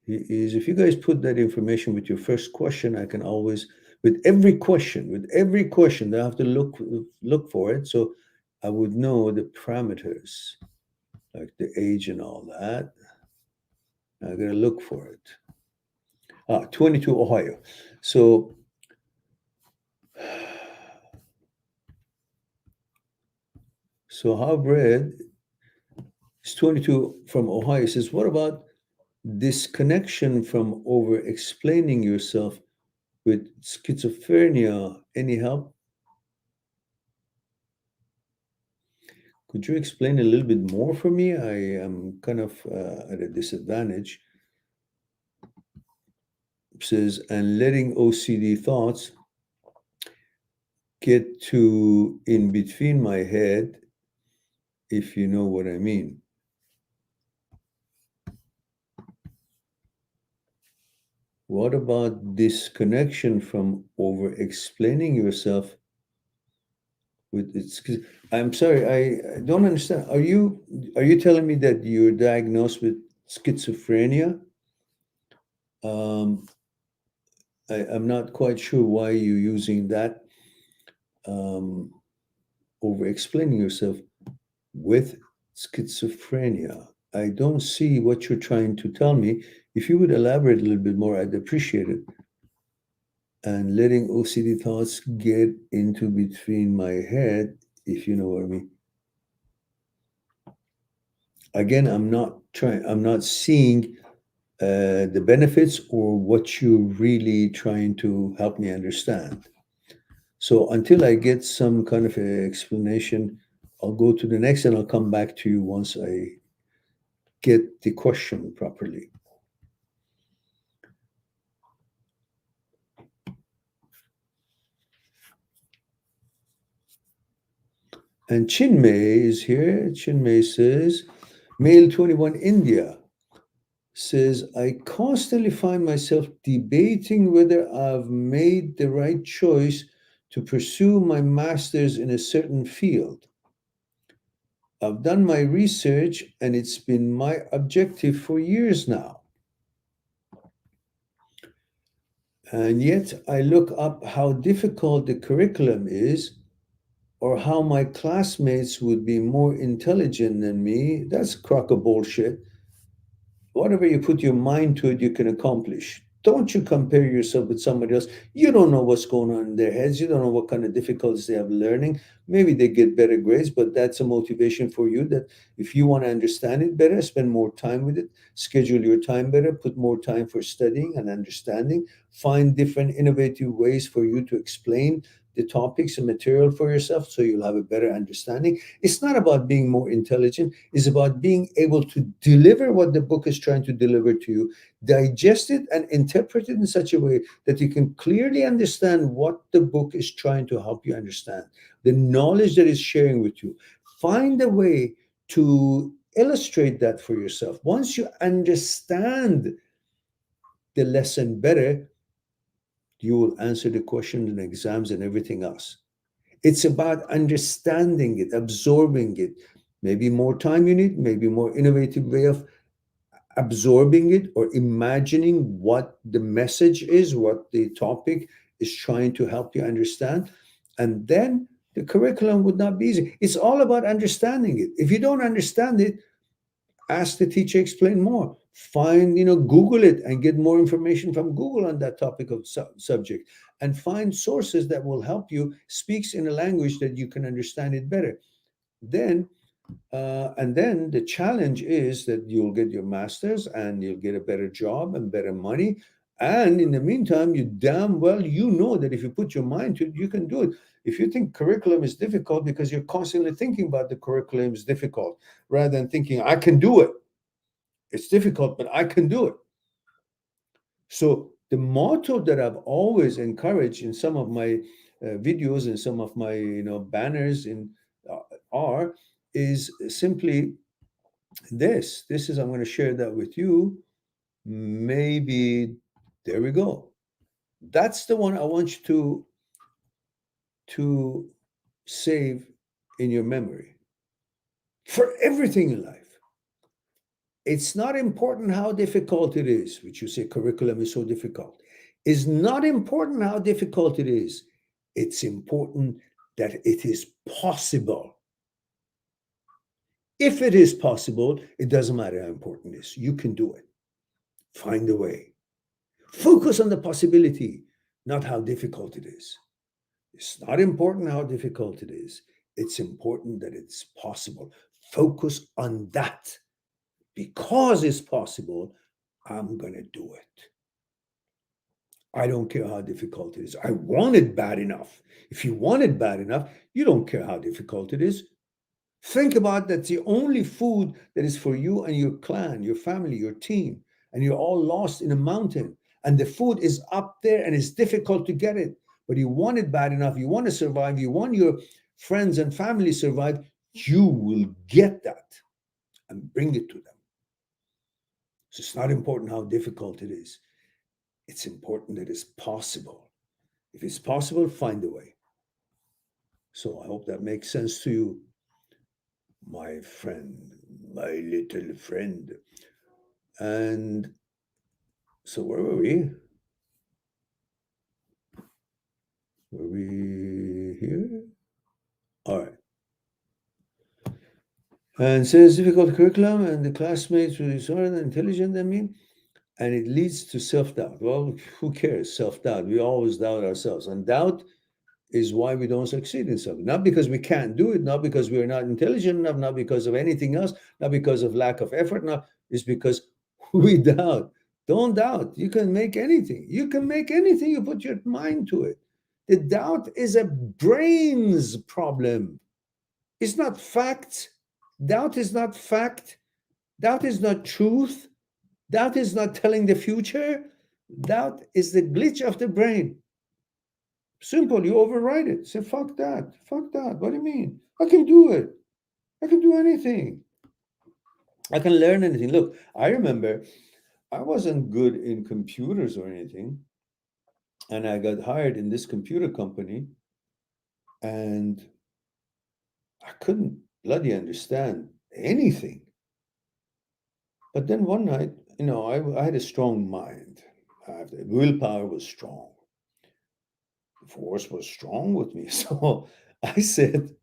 if you guys put that information with your first question, I can always, with every question, I have to look for it. So I would know the parameters, like the age and all that. I gotta look for it. 22 Ohio. So how Bread is 22 from Ohio. He says, what about disconnection from over explaining yourself with schizophrenia? Any help? Could you explain a little bit more for me? I am kind of at a disadvantage. It says, and letting OCD thoughts get to in between my head, if you know what I mean. What about disconnection from over explaining yourself with it's? I'm sorry, I don't understand. Are you telling me that you're diagnosed with schizophrenia? I'm not quite sure why you're using that over explaining yourself with schizophrenia. I don't see what you're trying to tell me. If you would elaborate a little bit more, I'd appreciate it. And letting OCD thoughts get into between my head, if you know what I mean. Again, I'm not seeing the benefits or what you're really trying to help me understand. So until I get some kind of explanation, I'll go to the next and I'll come back to you once I get the question properly. And Chinmay is here. Chinmay says, male 21 India, says, I constantly find myself debating whether I've made the right choice to pursue my master's in a certain field. I've done my research and it's been my objective for years now. And yet I look up how difficult the curriculum is or how my classmates would be more intelligent than me. That's a crock of bullshit. Whatever you put your mind to it, you can accomplish. Don't you compare yourself with somebody else. You don't know what's going on in their heads. You don't know what kind of difficulties they have learning. Maybe they get better grades, but that's a motivation for you that if you want to understand it better, spend more time with it, schedule your time better, put more time for studying and understanding, find different innovative ways for you to explain the topics and material for yourself so you'll have a better understanding. It's not about being more intelligent. It's about being able to deliver what the book is trying to deliver to you, digest it and interpret it in such a way that you can clearly understand what the book is trying to help you understand, the knowledge that it's sharing with you. Find a way to illustrate that for yourself. Once you understand the lesson better, you will answer the questions in exams and everything else. It's about understanding it, absorbing it. Maybe more time you need, maybe more innovative way of absorbing it or imagining what the message is, what the topic is trying to help you understand. And then the curriculum would not be easy. It's all about understanding it. If you don't understand it, ask the teacher, explain more. Find, Google it and get more information from Google on that topic of subject, and find sources that will help you, speaks in a language that you can understand it better. Then and then the challenge is that you'll get your master's and you'll get a better job and better money. And in the meantime, you damn well, that if you put your mind to it, you can do it. If you think curriculum is difficult because you're constantly thinking about the curriculum is difficult, rather than thinking, I can do it. It's difficult, but I can do it. So the motto that I've always encouraged in some of my videos and some of my banners is simply this. I'm going to share that with you. maybe there we go. That's the one I want you to save in your memory for everything in life. It's not important how difficult it is, which you say curriculum is so difficult. It's not important how difficult it is. It's important that it is possible. If it is possible, it doesn't matter how important it is. You can do it. Find a way. Focus on the possibility, not how difficult it is. It's not important how difficult it is. It's important that it's possible. Focus on that. Because it's possible, I'm going to do it. I don't care how difficult it is. I want it bad enough. If you want it bad enough, you don't care how difficult it is. Think about that's the only food that is for you and your clan, your family, your team, and you're all lost in a mountain. And the food is up there and it's difficult to get it. But you want it bad enough. You want to survive. You want your friends and family survive. You will get that and bring it to them. So it's not important how difficult it is. It's important that it's possible. If it's possible, find a way. So I hope that makes sense to you, my friend, my little friend. And so where were we? Were we here? All right. And says difficult curriculum and the classmates were smarter and intelligent than me. And it leads to self-doubt. Well, who cares? Self-doubt. We always doubt ourselves. And doubt is why we don't succeed in something. Not because we can't do it, not because we're not intelligent enough, not because of anything else, not because of lack of effort, not, it's because we doubt. Don't doubt. You can make anything. You can make anything. You put your mind to it. The doubt is a brain's problem. It's not fact. Doubt is not fact. Doubt is not truth. Doubt is not telling the future. Doubt is the glitch of the brain. Simple, you override it. Say, fuck that. Fuck that. What do you mean? I can do it. I can do anything. I can learn anything. Look, I remember I wasn't good in computers or anything. And I got hired in this computer company. And I couldn't bloody understand anything. But then one night, I had a strong mind. The willpower was strong. The force was strong with me. So I said,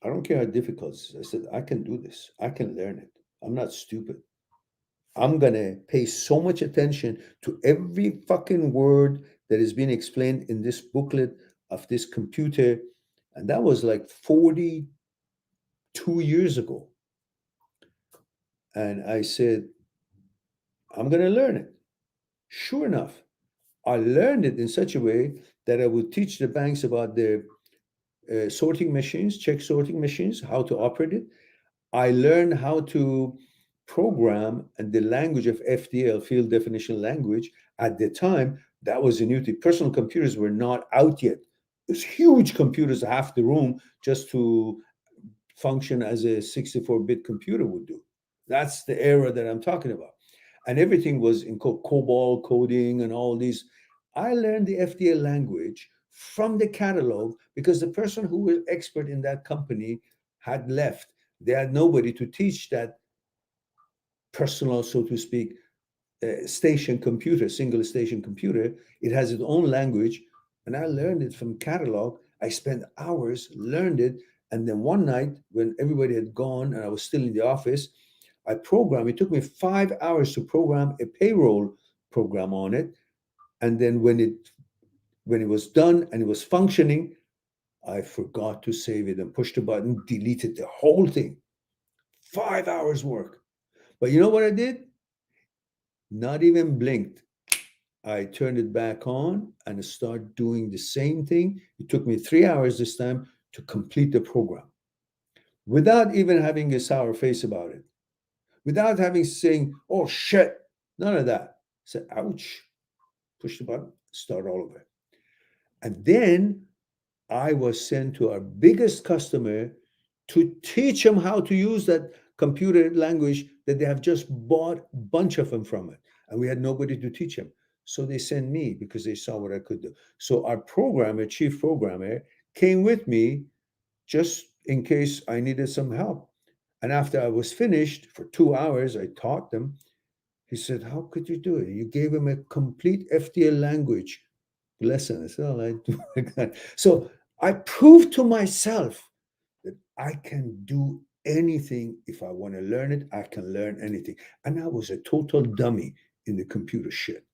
I don't care how difficult it is. I said, I can do this. I can learn it. I'm not stupid. I'm going to pay so much attention to every fucking word that is being explained in this booklet of this computer. And that was like 42 years ago. And I said, I'm going to learn it. Sure enough, I learned it in such a way that I would teach the banks about their sorting machines, check sorting machines, how to operate it. I learned how to program and the language of FDL, field definition language. At the time, that was a new thing. Personal computers were not out yet. It was huge computers, half the room, just to function as a 64-bit computer would do. That's the era that I'm talking about. And everything was in COBOL coding and all these. I learned the FDL language from the catalog because the person who was expert in that company had left. They had nobody to teach that personal, so to speak, station computer, single station computer. It has its own language. And I learned it from catalog. I spent hours, learned it. And then one night when everybody had gone and I was still in the office, I programmed. It took me 5 hours to program a payroll program on it. And then when it was done and it was functioning, I forgot to save it and pushed the button, deleted the whole thing. 5 hours work. But you know what I did? Not even blinked. I turned it back on and started doing the same thing. It took me 3 hours this time to complete the program without even having a sour face about it, without having saying, oh shit, none of that. I said, ouch, push the button, start all over. And then I was sent to our biggest customer to teach him how to use that computer language that they have just bought a bunch of them from it. And we had nobody to teach them. So they sent me because they saw what I could do. So our programmer, chief programmer, came with me just in case I needed some help. And after I was finished for 2 hours, I taught them. He said, how could you do it? You gave him a complete FDL language lesson. I said, oh, I do like that. So I proved to myself that I can do anything. If I want to learn it, I can learn anything. And I was a total dummy in the computer shit.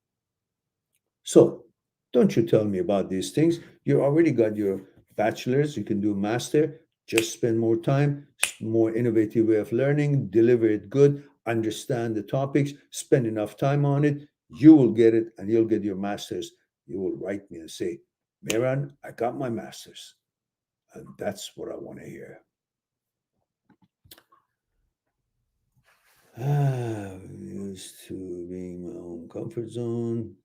So don't you tell me about these things. You already got your bachelor's, you can do master. Just spend more time, more innovative way of learning, deliver it good, understand the topics, spend enough time on it. You will get it and you'll get your master's. You will write me and say, Mehran, I got my master's. And that's what I want to hear. Used to being my own comfort zone.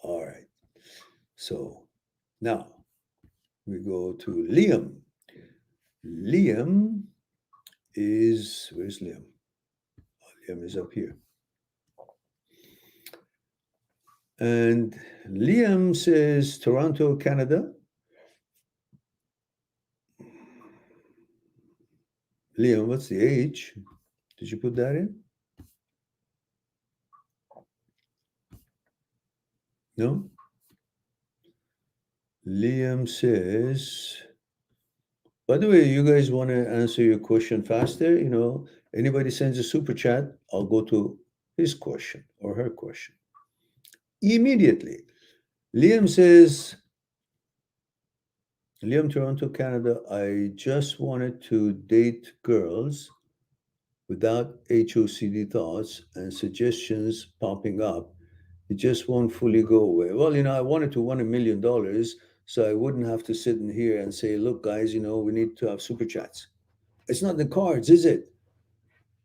All right. So now we go to Liam. Liam is, where's Liam? Oh, Liam is up here. And Liam says Toronto, Canada. Liam, what's the age? Did you put that in? No? Liam says, by the way, you guys want to answer your question faster? You know, anybody sends a super chat, I'll go to his question or her question immediately. Liam says, Liam, Toronto, Canada, I just wanted to date girls without HOCD thoughts and suggestions popping up. It just won't fully go away. Well, you know, I wanted to win $1 million so I wouldn't have to sit in here and say, look, guys, you know, we need to have super chats. It's not in the cards, is it?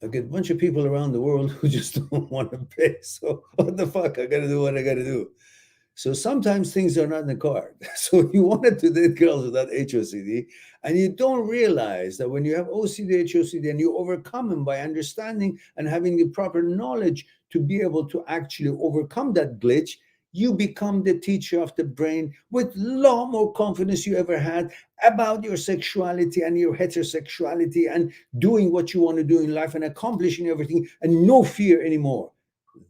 I get a bunch of people around the world who just don't want to pay. So what the fuck? I got to do what I got to do. So sometimes things are not in the card. So you wanted to date girls without HOCD, and you don't realize that when you have OCD, HOCD, and you overcome them by understanding and having the proper knowledge to be able to actually overcome that glitch, you become the teacher of the brain with a lot more confidence you ever had about your sexuality and your heterosexuality and doing what you want to do in life and accomplishing everything and no fear anymore.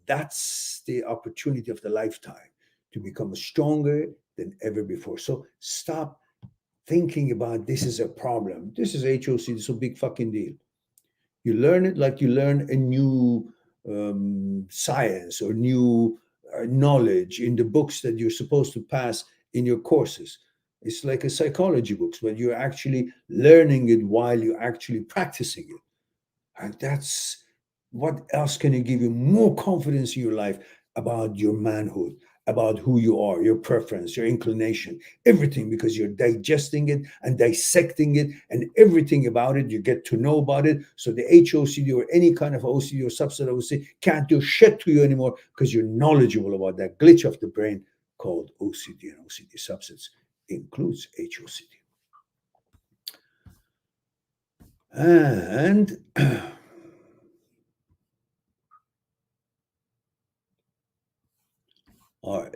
That's the opportunity of the lifetime, to become stronger than ever before. So stop thinking about this is a problem. This is HOC, this is a big fucking deal. You learn it like you learn a new science or new knowledge in the books that you're supposed to pass in your courses. It's like a psychology books, but you're actually learning it while you're actually practicing it. And that's, what else can you give you more confidence in your life about your manhood, about who you are, your preference, your inclination, everything, because you're digesting it and dissecting it and everything about it. You get to know about it. So the HOCD or any kind of OCD or subset OCD can't do shit to you anymore because you're knowledgeable about that glitch of the brain called OCD, and OCD subsets includes HOCD. And all right.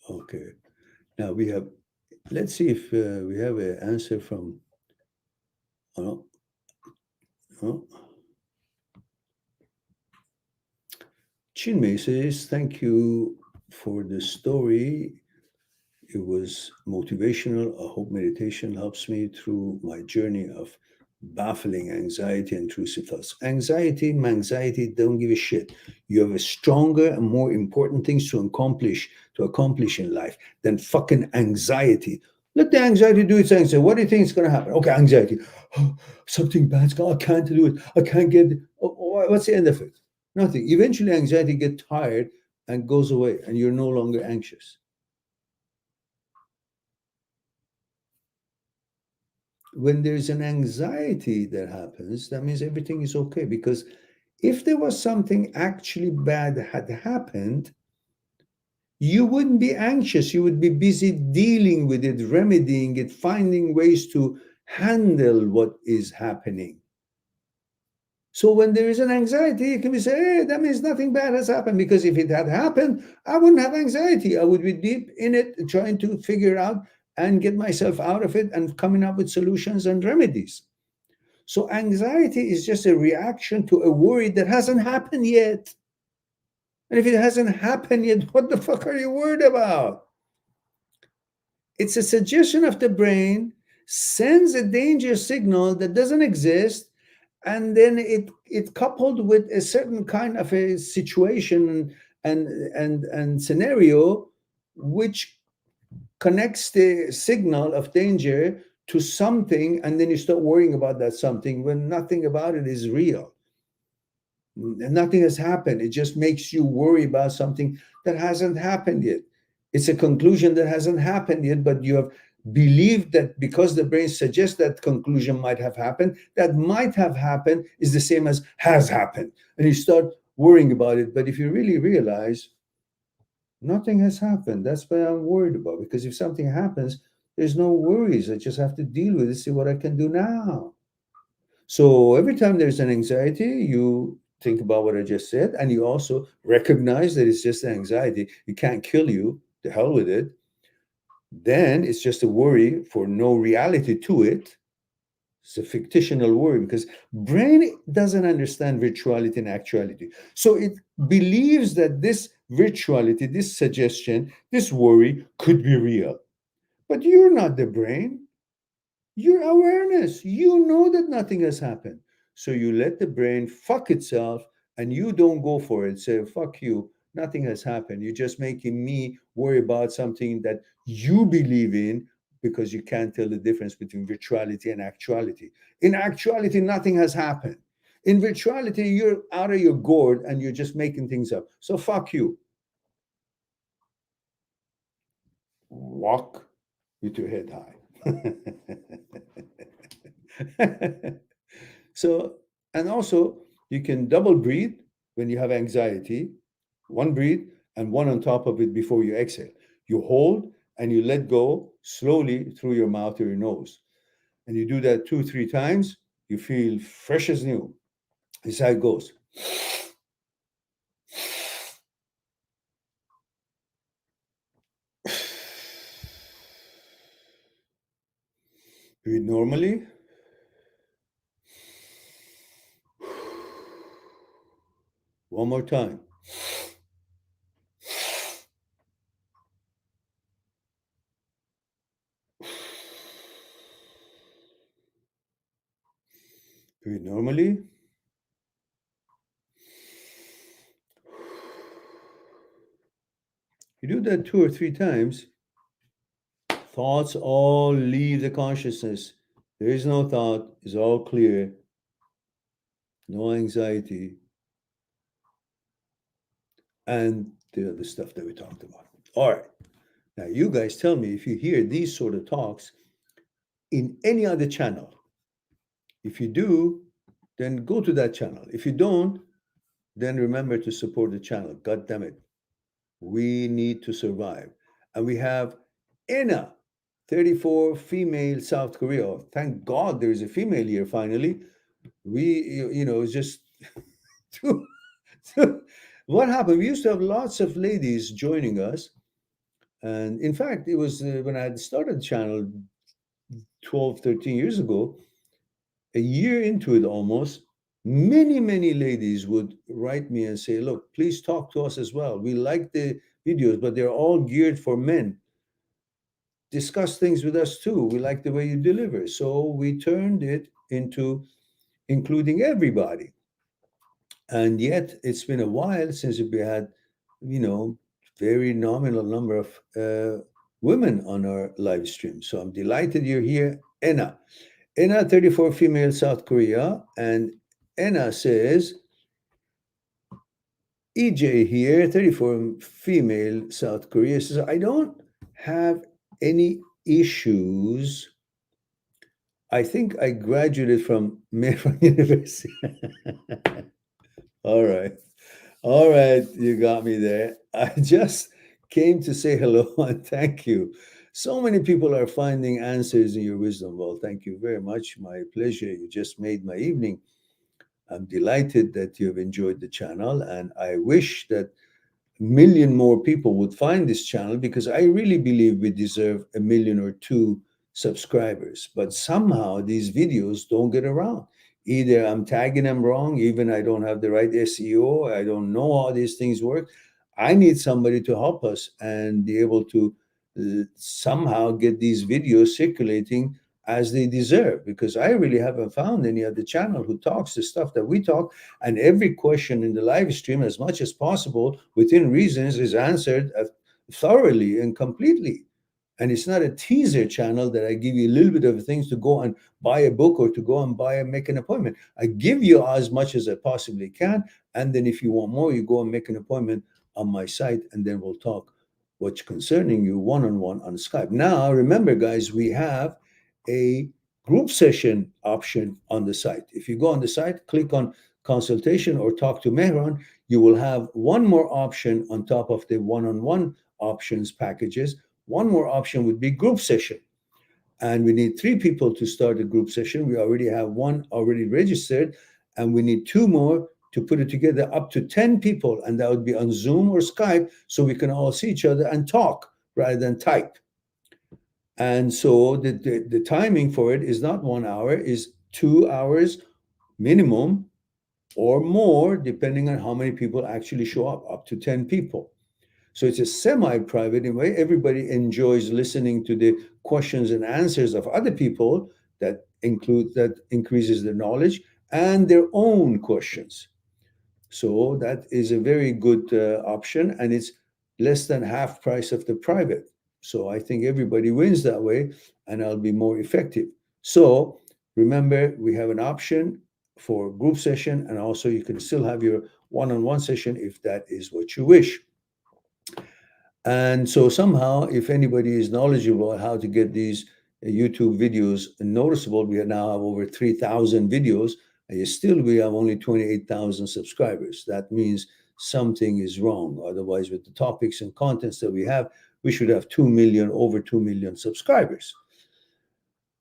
Okay. Now we have, let's see if we have an answer from, oh, oh. Chinmay says, thank you for the story. It was motivational. I hope meditation helps me through my journey of baffling anxiety and intrusive thoughts. Anxiety don't give a shit. You have a stronger and more important things to accomplish in life than fucking anxiety. Let the anxiety do its thing. Say, what do you think is going to happen? Okay, anxiety. Oh, something bad's going. I can't do it. I can't get it. Oh, what's the end of it? Nothing. Eventually, anxiety gets tired and goes away, and you're no longer anxious. When there's an anxiety that happens, that means everything is okay, because If there was something actually bad had happened, you wouldn't be anxious. You would be busy dealing with it, remedying it, finding ways to handle what is happening. So when there is an anxiety, you can be say, hey, that means nothing bad has happened. Because if it had happened, I wouldn't have anxiety. I would be deep in it, trying to figure out and get myself out of it and coming up with solutions and remedies. So anxiety is just a reaction to a worry that hasn't happened yet. And if it hasn't happened yet, what the fuck are you worried about? It's a suggestion of the brain, sends a danger signal that doesn't exist, and then it coupled with a certain kind of a situation and scenario, which connects the signal of danger to something, and then you start worrying about that something when nothing about it is real. Nothing has happened. It just makes you worry about something that hasn't happened yet. It's a conclusion that hasn't happened yet, but you have believed that because the brain suggests that conclusion might have happened, that might have happened is the same as has happened. And you start worrying about it. But if you really realize nothing has happened, that's what I'm worried about. Because if something happens, there's no worries. I just have to deal with it, see what I can do now. So every time there's an anxiety, you think about what I just said, and you also recognize that it's just an anxiety. It can't kill you. The hell with it. Then it's just a worry for no reality to it. It's a fictional worry because brain doesn't understand virtuality and actuality. So it believes that this virtuality, this suggestion, this worry could be real. But you're not the brain. Your awareness, you know that nothing has happened. So you let the brain fuck itself and you don't go for it. Say, fuck you, nothing has happened. You're just making me worry about something that you believe in because you can't tell the difference between virtuality and actuality. In actuality, nothing has happened. In virtuality, you're out of your gourd and you're just making things up. So fuck you. Walk with your head high. So, and also you can double breathe when you have anxiety, one breathe and one on top of it before you exhale. You hold and you let go slowly through your mouth or your nose. And you do that 2-3 times, you feel fresh as new. This is how it goes. Breathe normally. One more time. Breathe normally. You do that 2 or 3 times, thoughts all leave the consciousness. There is no thought, it's all clear, no anxiety, and the other stuff that we talked about. All right. Now, you guys tell me if you hear these sort of talks in any other channel. If you do, then go to that channel. If you don't, then remember to support the channel. God damn it. We need to survive. And we have Anna, 34, female, South Korea. Oh, thank God there is a female here finally. It's just what happened? We used to have lots of ladies joining us. And in fact, it was when I had started the channel 12, 13 years ago, a year into it almost, many ladies would write me and say, look, please talk to us as well. We like the videos, but they're all geared for men. Discuss things with us too. We like the way you deliver. So we turned it into including everybody. And yet it's been a while since we had, very nominal number of women on our live stream. So I'm delighted you're here, Anna. Anna, 34, female, South Korea. And Anna says, EJ here, 34, female, South Korea, says, I don't have any issues. I think I graduated from Mehran University. All right. All right. You got me there. I just came to say hello and thank you. So many people are finding answers in your wisdom. Well, thank you very much. My pleasure. You just made my evening. I'm delighted that you've enjoyed the channel, and I wish that million more people would find this channel because I really believe we deserve a million or two subscribers. But somehow these videos don't get around. Either I'm tagging them wrong, even I don't have the right SEO, I don't know how these things work. I need somebody to help us and be able to somehow get these videos circulating as they deserve, because I really haven't found any other channel who talks the stuff that we talk, and every question in the live stream, as much as possible, within reasons, is answered thoroughly and completely. And it's not a teaser channel that I give you a little bit of things to go and buy a book or to go and make an appointment. I give you as much as I possibly can. And then if you want more, you go and make an appointment on my site, and then we'll talk what's concerning you one-on-one on Skype. Now, remember, guys, we have a group session option on the site. If you go on the site, click on consultation or talk to Mehran, you will have one more option on top of the one-on-one options packages. One more option would be group session. And we need 3 people to start a group session. We already have 1 already registered, and we need 2 more to put it together, up to 10 people. And that would be on Zoom or Skype, so we can all see each other and talk rather than type. And so the timing for it is not 1 hour, is 2 hours minimum or more, depending on how many people actually show up to 10 people. So it's a semi-private in a way. Everybody enjoys listening to the questions and answers of other people that increases their knowledge and their own questions. So that is a very good option, and it's less than half price of the private. So I think everybody wins that way, and I'll be more effective. So remember, we have an option for group session, and also you can still have your one-on-one session if that is what you wish. And so somehow, if anybody is knowledgeable how to get these YouTube videos noticeable, we now have over 3,000 videos, and still we have only 28,000 subscribers. That means something is wrong. Otherwise, with the topics and contents that we have, we should have 2 million, over 2 million subscribers.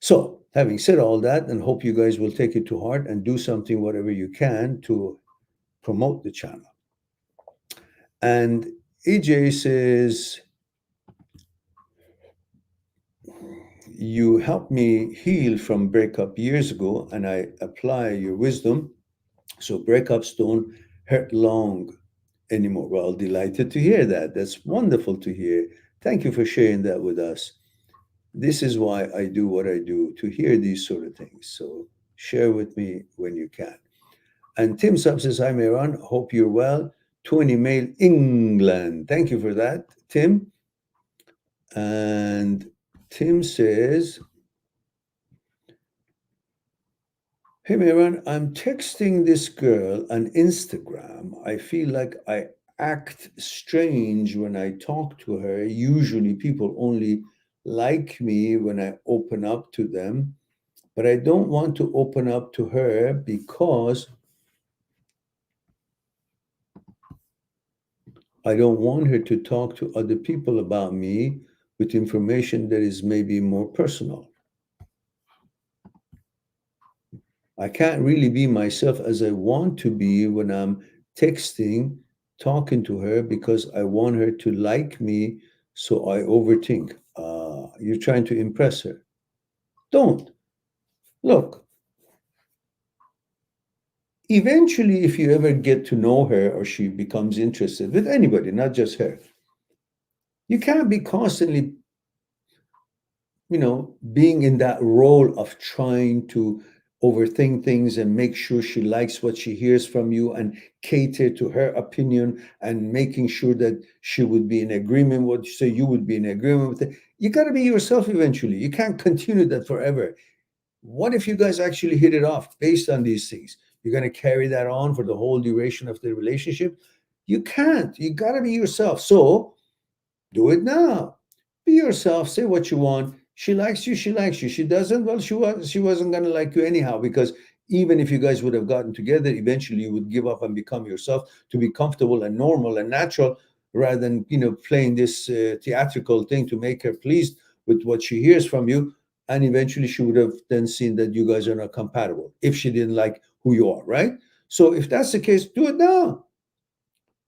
So having said all that, and hope you guys will take it to heart and do something, whatever you can, to promote the channel. And EJ says, you helped me heal from breakup years ago, and I apply your wisdom so breakups don't hurt long anymore. Well, delighted to hear that. That's wonderful to hear. Thank you for sharing that with us. This is why I do what I do, to hear these sort of things. So share with me when you can. And Tim Sub says, hi, Mehran. Hope you're well. 20 Mail, England. Thank you for that, Tim. And Tim says, hey, Mehran, I'm texting this girl on Instagram. I feel like I act strange when I talk to her. Usually people only like me when I open up to them, but I don't want to open up to her because I don't want her to talk to other people about me with information that is maybe more personal. I can't really be myself as I want to be when I'm texting, talking to her, because I want her to like me, so I overthink. You're trying to impress her. Don't. Look, eventually, if you ever get to know her or she becomes interested with anybody, not just her, you can't be constantly, being in that role of trying to overthink things and make sure she likes what she hears from you and cater to her opinion and making sure that she would be in agreement with what you say, you would be in agreement with it. You got to be yourself eventually. You can't continue that forever. What if you guys actually hit it off based on these things? You're going to carry that on for the whole duration of the relationship? You can't. You got to be yourself. So do it now. Be yourself. Say what you want. She likes you. She likes you. She doesn't. Well, she wasn't going to like you anyhow, because even if you guys would have gotten together, eventually you would give up and become yourself to be comfortable and normal and natural, rather than, you know, playing this theatrical thing to make her pleased with what she hears from you. And eventually she would have then seen that you guys are not compatible if she didn't like who you are, right? So if that's the case, do it now.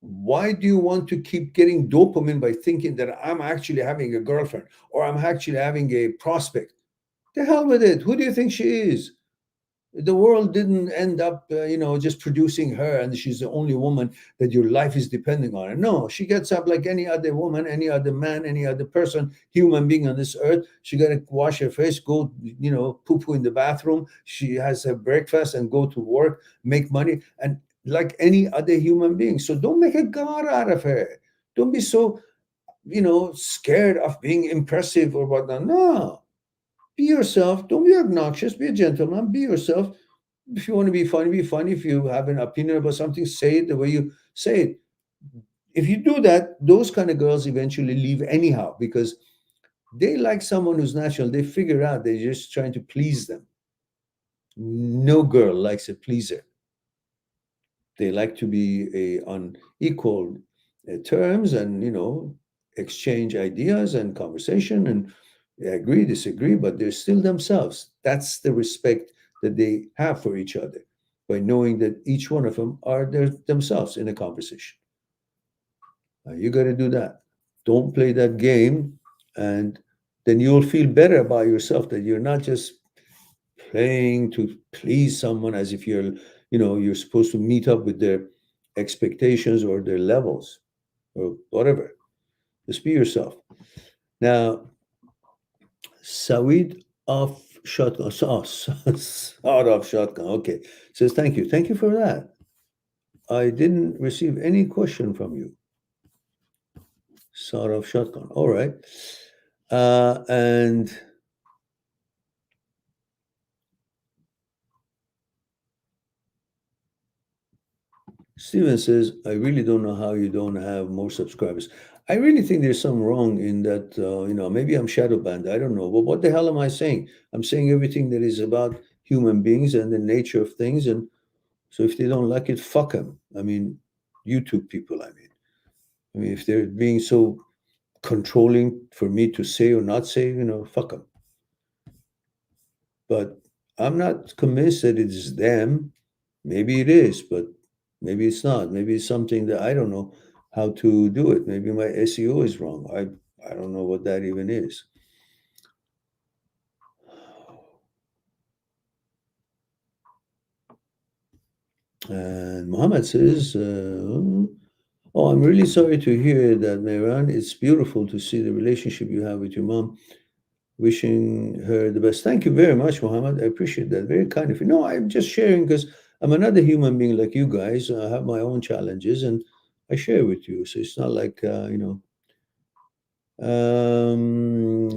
Why do you want to keep getting dopamine by thinking that I'm actually having a girlfriend or I'm actually having a prospect? The hell with it. Who do you think she is? The world didn't end up, just producing her and she's the only woman that your life is depending on. No, she gets up like any other woman, any other man, any other person, human being on this earth. She got to wash her face, go, poo-poo in the bathroom. She has her breakfast and go to work, make money, and like any other human being. So don't make a god out of her. Don't be so, scared of being impressive or whatnot. No. Be yourself. Don't be obnoxious. Be a gentleman. Be yourself. If you want to be funny, be funny. If you have an opinion about something, say it the way you say it. If you do that, those kind of girls eventually leave anyhow, because they like someone who's natural. They figure out they're just trying to please them. No girl likes a pleaser. They like to be on equal terms and, exchange ideas and conversation and agree, disagree, but they're still themselves. That's the respect that they have for each other, by knowing that each one of them are themselves in a conversation. You got to do that. Don't play that game, and then you'll feel better about yourself, that you're not just playing to please someone as if you're supposed to meet up with their expectations or their levels or whatever. Just be yourself. Now, Saweed of Shotgun, Saad of Shotgun, okay, says, thank you for that. I didn't receive any question from you. Saad of Shotgun, all right. And Steven says, I really don't know how you don't have more subscribers. I really think there's something wrong in that, maybe I'm shadow banned. I don't know. But what the hell am I saying? I'm saying everything that is about human beings and the nature of things. And so if they don't like it, fuck them. I mean, YouTube people, I mean, if they're being so controlling for me to say or not say, fuck them. But I'm not convinced that it's them. Maybe it is, but maybe it's not. Maybe it's something that I don't know how to do it. Maybe my SEO is wrong. I don't know what that even is. And Muhammad says, I'm really sorry to hear that, Mehran. It's beautiful to see the relationship you have with your mom. Wishing her the best. Thank you very much, Muhammad. I appreciate that. Very kind of you. No, I'm just sharing because I'm another human being like you guys. I have my own challenges and I share with you. So it's not like,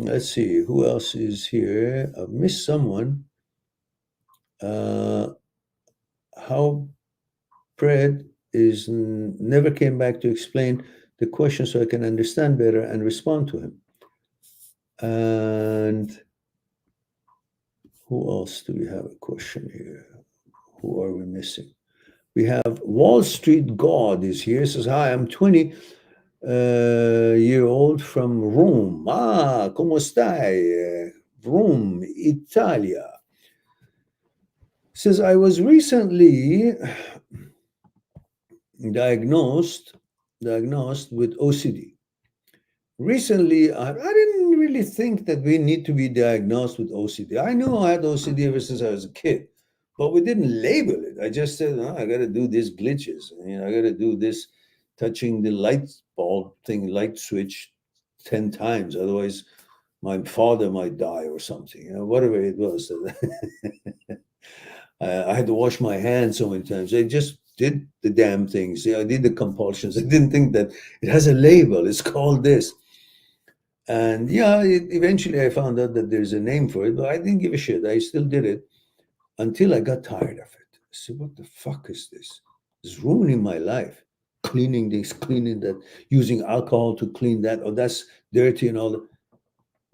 let's see, who else is here? I've missed someone. How Fred never came back to explain the question so I can understand better and respond to him. And who else do we have a question here? Who are we missing? We have Wall Street God is here. Says, hi, I'm 20-year-old from Rome. Come stai? Rome, Italia. Says, I was recently diagnosed with OCD. Recently, I didn't really think that we need to be diagnosed with OCD. I knew I had OCD ever since I was a kid, but we didn't label it. I just said, I got to do these glitches. I got to do this touching the light bulb thing, light switch 10 times. Otherwise, my father might die or something, whatever it was. I had to wash my hands so many times. I just did the damn things. I did the compulsions. I didn't think that it has a label. It's called this. And eventually I found out that there's a name for it, but I didn't give a shit. I still did it until I got tired of it. I said, what the fuck is this? It's ruining my life. Cleaning this, cleaning that, using alcohol to clean that. Oh, that's dirty and all that.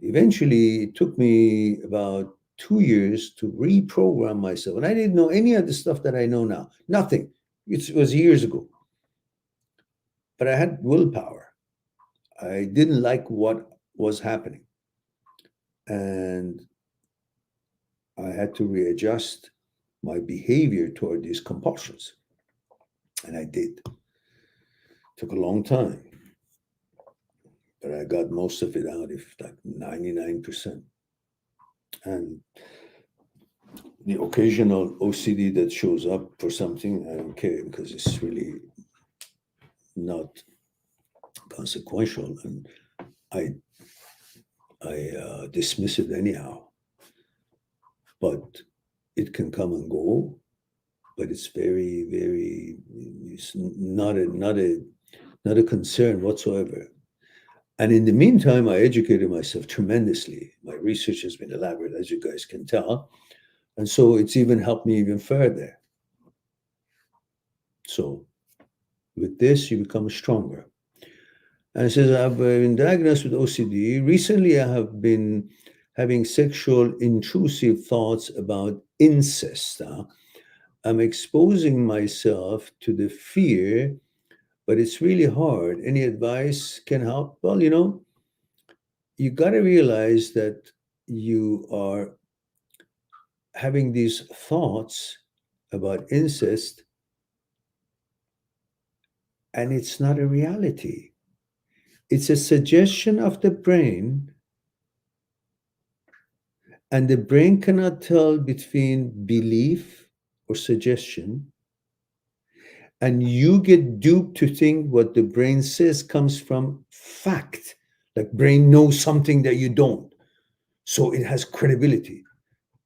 Eventually, it took me about 2 years to reprogram myself. And I didn't know any of the stuff that I know now. Nothing. It was years ago. But I had willpower. I didn't like what was happening. And I had to readjust my behavior toward these compulsions. And I did. It took a long time. But I got most of it out, if like 99%. And the occasional OCD that shows up for something, I don't care, because it's really not consequential, and I dismiss it anyhow. But it can come and go. But it's very, very. It's not a concern whatsoever. And in the meantime, I educated myself tremendously. My research has been elaborate, as you guys can tell. And so it's even helped me even further. So with this, you become stronger. And it says, I've been diagnosed with OCD. Recently, I have been having sexual intrusive thoughts about incest. I'm exposing myself to the fear, but it's really hard. Any advice can help? Well, you got to realize that you are having these thoughts about incest, and it's not a reality. It's a suggestion of the brain, and the brain cannot tell between belief or suggestion, and you get duped to think what the brain says comes from fact. Like brain knows something that you don't, so it has credibility.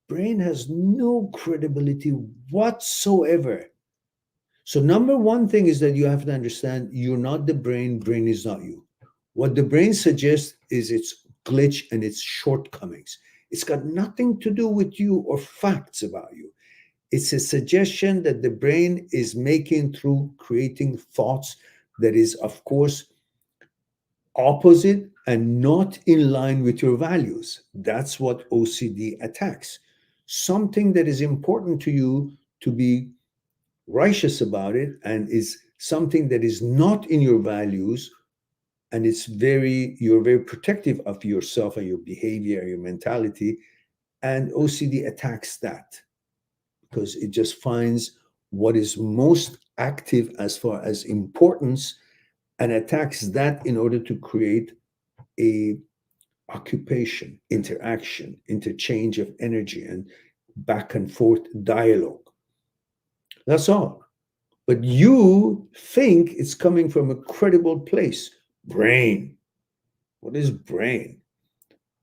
Brain has no credibility whatsoever. So number one thing is that you have to understand you're not the brain, brain is not you. What the brain suggests is its glitch and its shortcomings. It's got nothing to do with you or facts about you. It's a suggestion that the brain is making through creating thoughts that is, of course, opposite and not in line with your values. That's what OCD attacks. Something that is important to you to be righteous about it, and is something that is not in your values, and you're very protective of yourself and your behavior and your mentality, and OCD attacks that because it just finds what is most active as far as importance and attacks that in order to create a occupation, interaction, interchange of energy, and back and forth dialogue. That's all. But you think it's coming from a credible place. Brain. What is brain?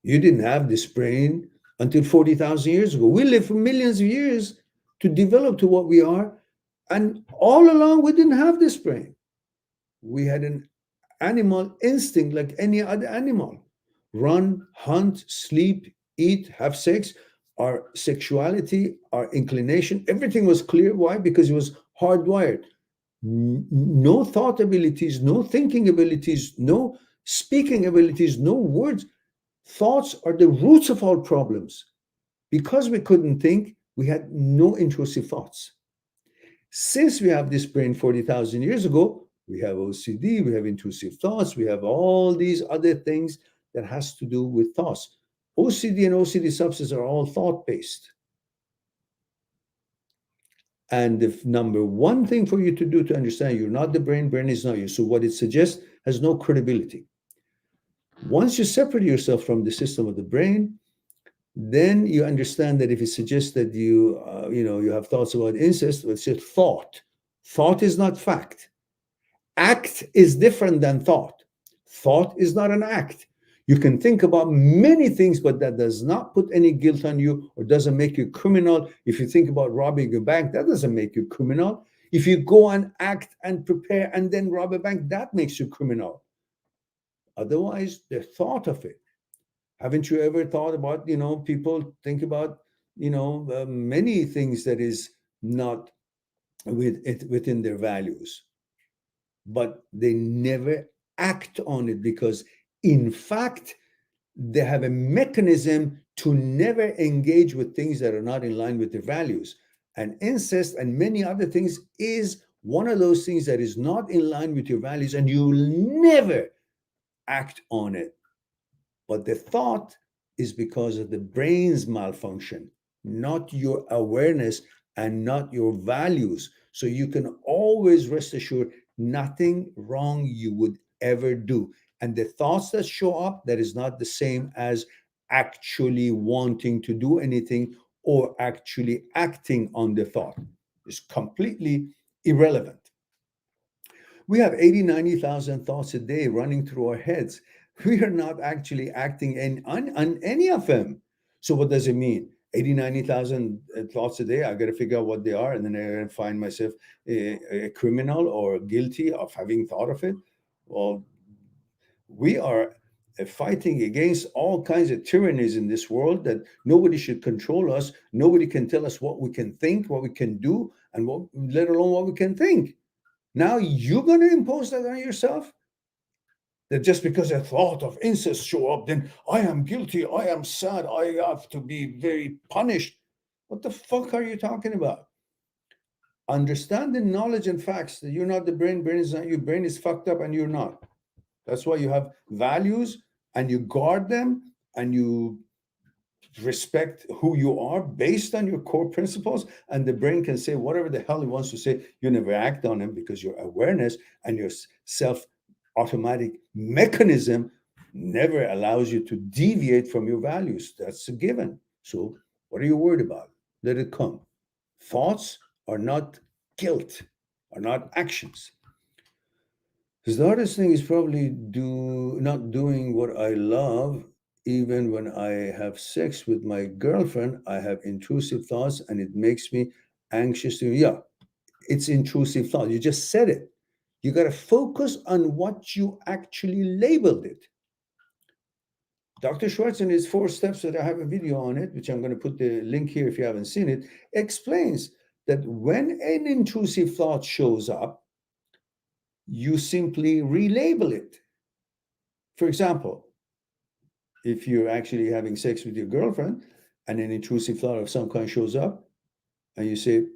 You didn't have this brain until 40,000 years ago. We lived for millions of years to develop to what we are. And all along, we didn't have this brain. We had an animal instinct like any other animal. Run, hunt, sleep, eat, have sex. Our sexuality, our inclination, everything was clear. Why? Because it was hardwired. No thought abilities, no thinking abilities, no speaking abilities, no words. Thoughts are the roots of all problems. Because we couldn't think, we had no intrusive thoughts. Since we have this brain 40,000 years ago, we have OCD, we have intrusive thoughts, we have all these other things that has to do with thoughts. OCD and OCD substances are all thought-based. And the number one thing for you to do to understand you're not the brain, brain is not you. So what it suggests has no credibility. Once you separate yourself from the system of the brain, then you understand that if it suggests that you have thoughts about incest, it's just thought. Thought is not fact. Act is different than thought. Thought is not an act. You can think about many things, but that does not put any guilt on you or doesn't make you criminal. If you think about robbing a bank, that doesn't make you criminal. If you go and act and prepare and then rob a bank, that makes you criminal. Otherwise, the thought of it. Haven't you ever thought about, people think about, many things that is not within their values, but they never act on it because, in fact, they have a mechanism to never engage with things that are not in line with their values. And incest and many other things is one of those things that is not in line with your values, and you'll never act on it. But the thought is because of the brain's malfunction, not your awareness and not your values. So you can always rest assured nothing wrong you would ever do. And the thoughts that show up, that is not the same as actually wanting to do anything or actually acting on the thought. It's completely irrelevant. We have 80, 90,000 thoughts a day running through our heads. We are not actually acting on any of them. So what does it mean? 80, 90,000 thoughts a day, I got to figure out what they are, and then I find myself a criminal or guilty of having thought of it. Well, we are fighting against all kinds of tyrannies in this world that nobody should control us. Nobody can tell us what we can think, what we can do, and what, let alone what we can think. Now you're going to impose that on yourself? That just because a thought of incest show up, then I am guilty, I am sad, I have to be very punished. What the fuck are you talking about? Understand the knowledge and facts that you're not the brain is not you, brain is fucked up and you're not. That's why you have values and you guard them and you respect who you are based on your core principles, and the brain can say whatever the hell it wants to say. You never act on it because your awareness and your self automatic mechanism never allows you to deviate from your values. That's a given. So what are you worried about? Let it come. Thoughts are not guilt, are not actions. Because the hardest thing is probably not doing what I love. Even when I have sex with my girlfriend, I have intrusive thoughts and it makes me anxious. Yeah, it's intrusive thought. You just said it. You got to focus on what you actually labeled it. Dr. Schwartz, in his 4 steps that I have a video on it, which I'm going to put the link here if you haven't seen it, explains that when an intrusive thought shows up, you simply relabel it. For example, if you're actually having sex with your girlfriend and an intrusive thought of some kind shows up, and you say,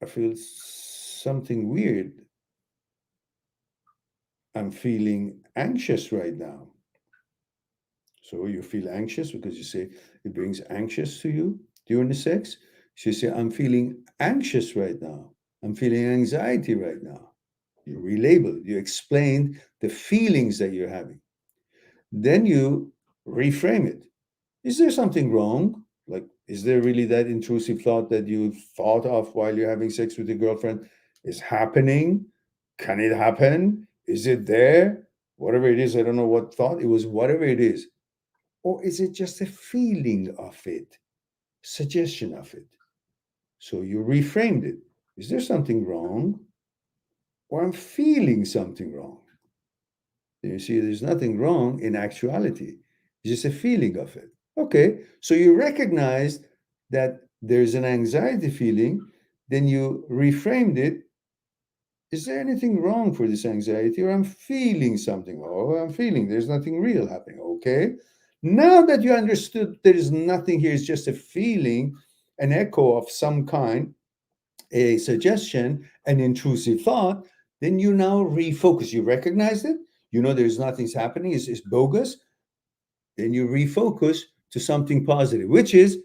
I feel something weird. I'm feeling anxious right now. So you feel anxious because you say it brings anxious to you during the sex. So you say, I'm feeling anxious right now. I'm feeling anxiety right now. You relabel it. You explain the feelings that you're having. Then you reframe it. Is there something wrong? Like, is there really that intrusive thought that you thought of while you're having sex with your girlfriend is happening? Can it happen? Is it there? Whatever it is, I don't know what thought it was, whatever it is. Or is it just a feeling of it, suggestion of it? So you reframed it. Is there something wrong? Or I'm feeling something wrong. You see, there's nothing wrong in actuality. It's just a feeling of it. Okay, so you recognize that there's an anxiety feeling, then you reframed it. Is there anything wrong for this anxiety? Or I'm feeling something. Oh, I'm feeling there's nothing real happening. Okay. Now that you understood there is nothing here, it's just a feeling, an echo of some kind, a suggestion, an intrusive thought, then you now refocus. You recognize it. You know there's nothing's happening. It's bogus. Then you refocus to something positive, which is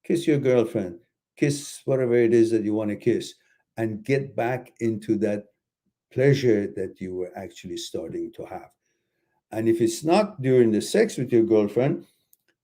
kiss your girlfriend, kiss whatever it is that you want to kiss, and get back into that pleasure that you were actually starting to have. And if it's not during the sex with your girlfriend,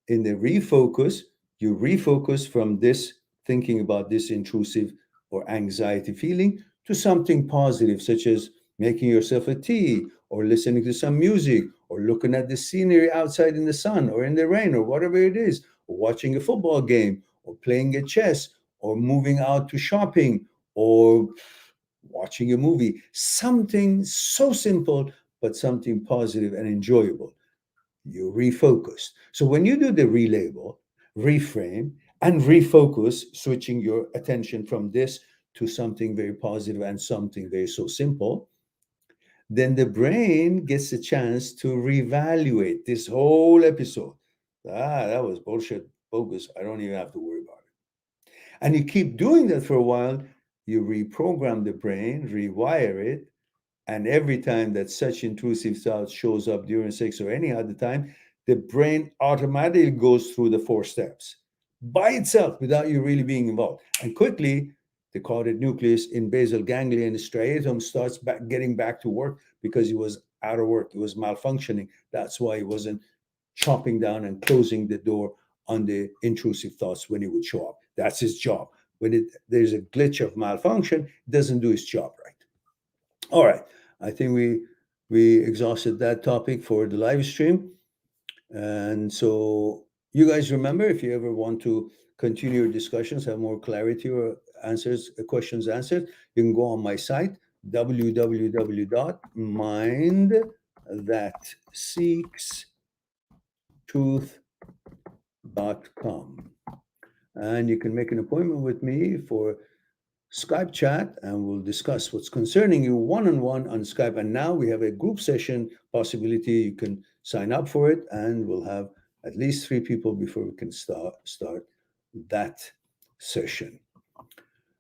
in the refocus, you refocus from this thinking about this intrusive or anxiety feeling to something positive, such as making yourself a tea or listening to some music or looking at the scenery outside in the sun or in the rain or whatever it is, or watching a football game or playing a chess or moving out to shopping or watching a movie. Something so simple, but something positive and enjoyable. You refocus. So when you do the relabel, reframe, and refocus, switching your attention from this to something very positive and something very so simple, then the brain gets a chance to reevaluate this whole episode. That was bullshit, bogus. I don't even have to worry about it. And you keep doing that for a while, you reprogram the brain, rewire it, and every time that such intrusive thought shows up during sex or any other time, the brain automatically goes through the 4 steps by itself without you really being involved. And quickly, the caudate nucleus in basal ganglia striatum starts getting back to work because he was out of work. He was malfunctioning. That's why he wasn't chopping down and closing the door on the intrusive thoughts when he would show up. That's his job. When there's a glitch of malfunction, it doesn't do his job right. All right. I think we exhausted that topic for the live stream. And so you guys remember, if you ever want to continue your discussions, have more clarity or questions answered, you can go on my site, www.mindthatseekstruth.com. And you can make an appointment with me for Skype chat, and we'll discuss what's concerning you one-on-one on Skype. And now we have a group session possibility. You can sign up for it, and we'll have at least 3 people before we can start that session.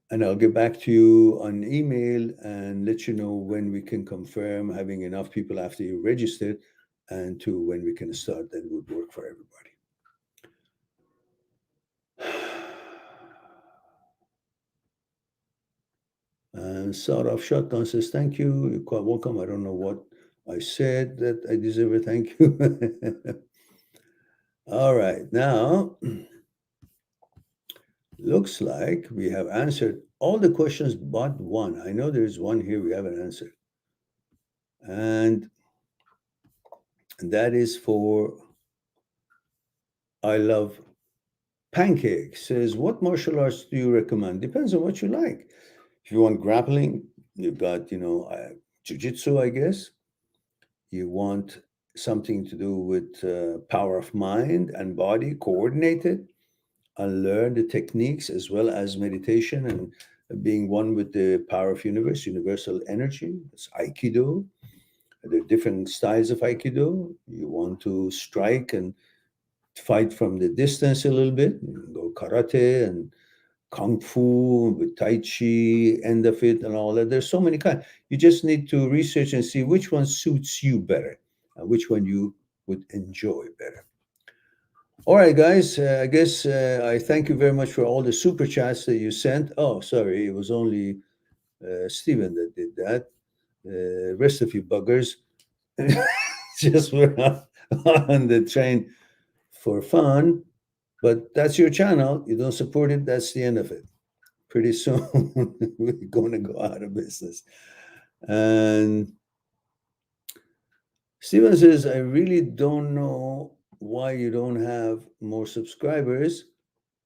And I'll get back to you on email and let you know when we can confirm having enough people after you registered and to when we can start. That would work for everybody. And Sort of Shotgun says, thank you. You're quite welcome. I don't know what I said that I deserve a thank you. All right. Now, looks like we have answered all the questions but one. I know there's one here we haven't answered. And that is for I Love Pancakes. Says, what martial arts do you recommend? Depends on what you like. If you want grappling, you've got, jiu-jitsu, I guess. You want something to do with power of mind and body, coordinated, and learn the techniques as well as meditation and being one with the power of universe, universal energy. It's Aikido. There are different styles of Aikido. You want to strike and fight from the distance a little bit. You can go karate and Kung Fu, with Tai Chi, end of it, and all that. There's so many kinds. You just need to research and see which one suits you better and which one you would enjoy better. All right, guys, I guess I thank you very much for all the super chats that you sent. Oh, sorry, it was only Stephen that did that. The rest of you buggers just were on the train for fun. But that's your channel. You don't support it, that's the end of it. Pretty soon, we're going to go out of business. And Steven says, I really don't know why you don't have more subscribers.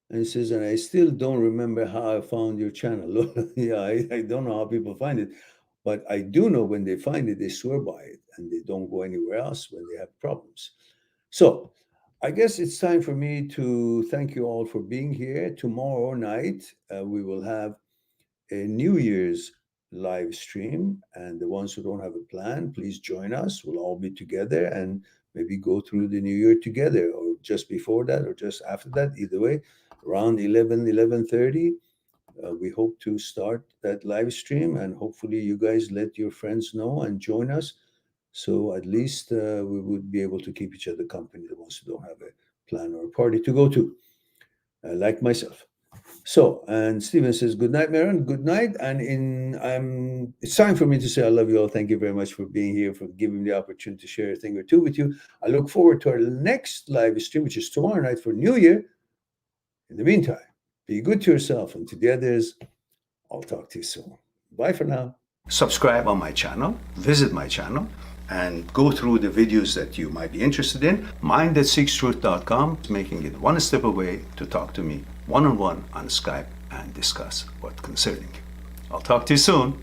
And he says, and I still don't remember how I found your channel. Yeah, I don't know how people find it. But I do know when they find it, they swear by it. And they don't go anywhere else when they have problems. So, I guess it's time for me to thank you all for being here. Tomorrow night, we will have a New Year's live stream. And the ones who don't have a plan, please join us. We'll all be together and maybe go through the new year together, or just before that or just after that. Either way, around 11:30, we hope to start that live stream. And hopefully you guys let your friends know and join us. So at least we would be able to keep each other company, the ones who don't have a plan or a party to go to, like myself. So, and Stephen says, good night, Maron. Good night. And it's time for me to say I love you all. Thank you very much for being here, for giving me the opportunity to share a thing or two with you. I look forward to our next live stream, which is tomorrow night for New Year. In the meantime, be good to yourself and to the others. I'll talk to you soon. Bye for now. Subscribe on my channel, visit my channel, and go through the videos that you might be interested in. Mindthatseekstruth.com is making it one step away to talk to me one-on-one on Skype and discuss what's concerning you. I'll talk to you soon.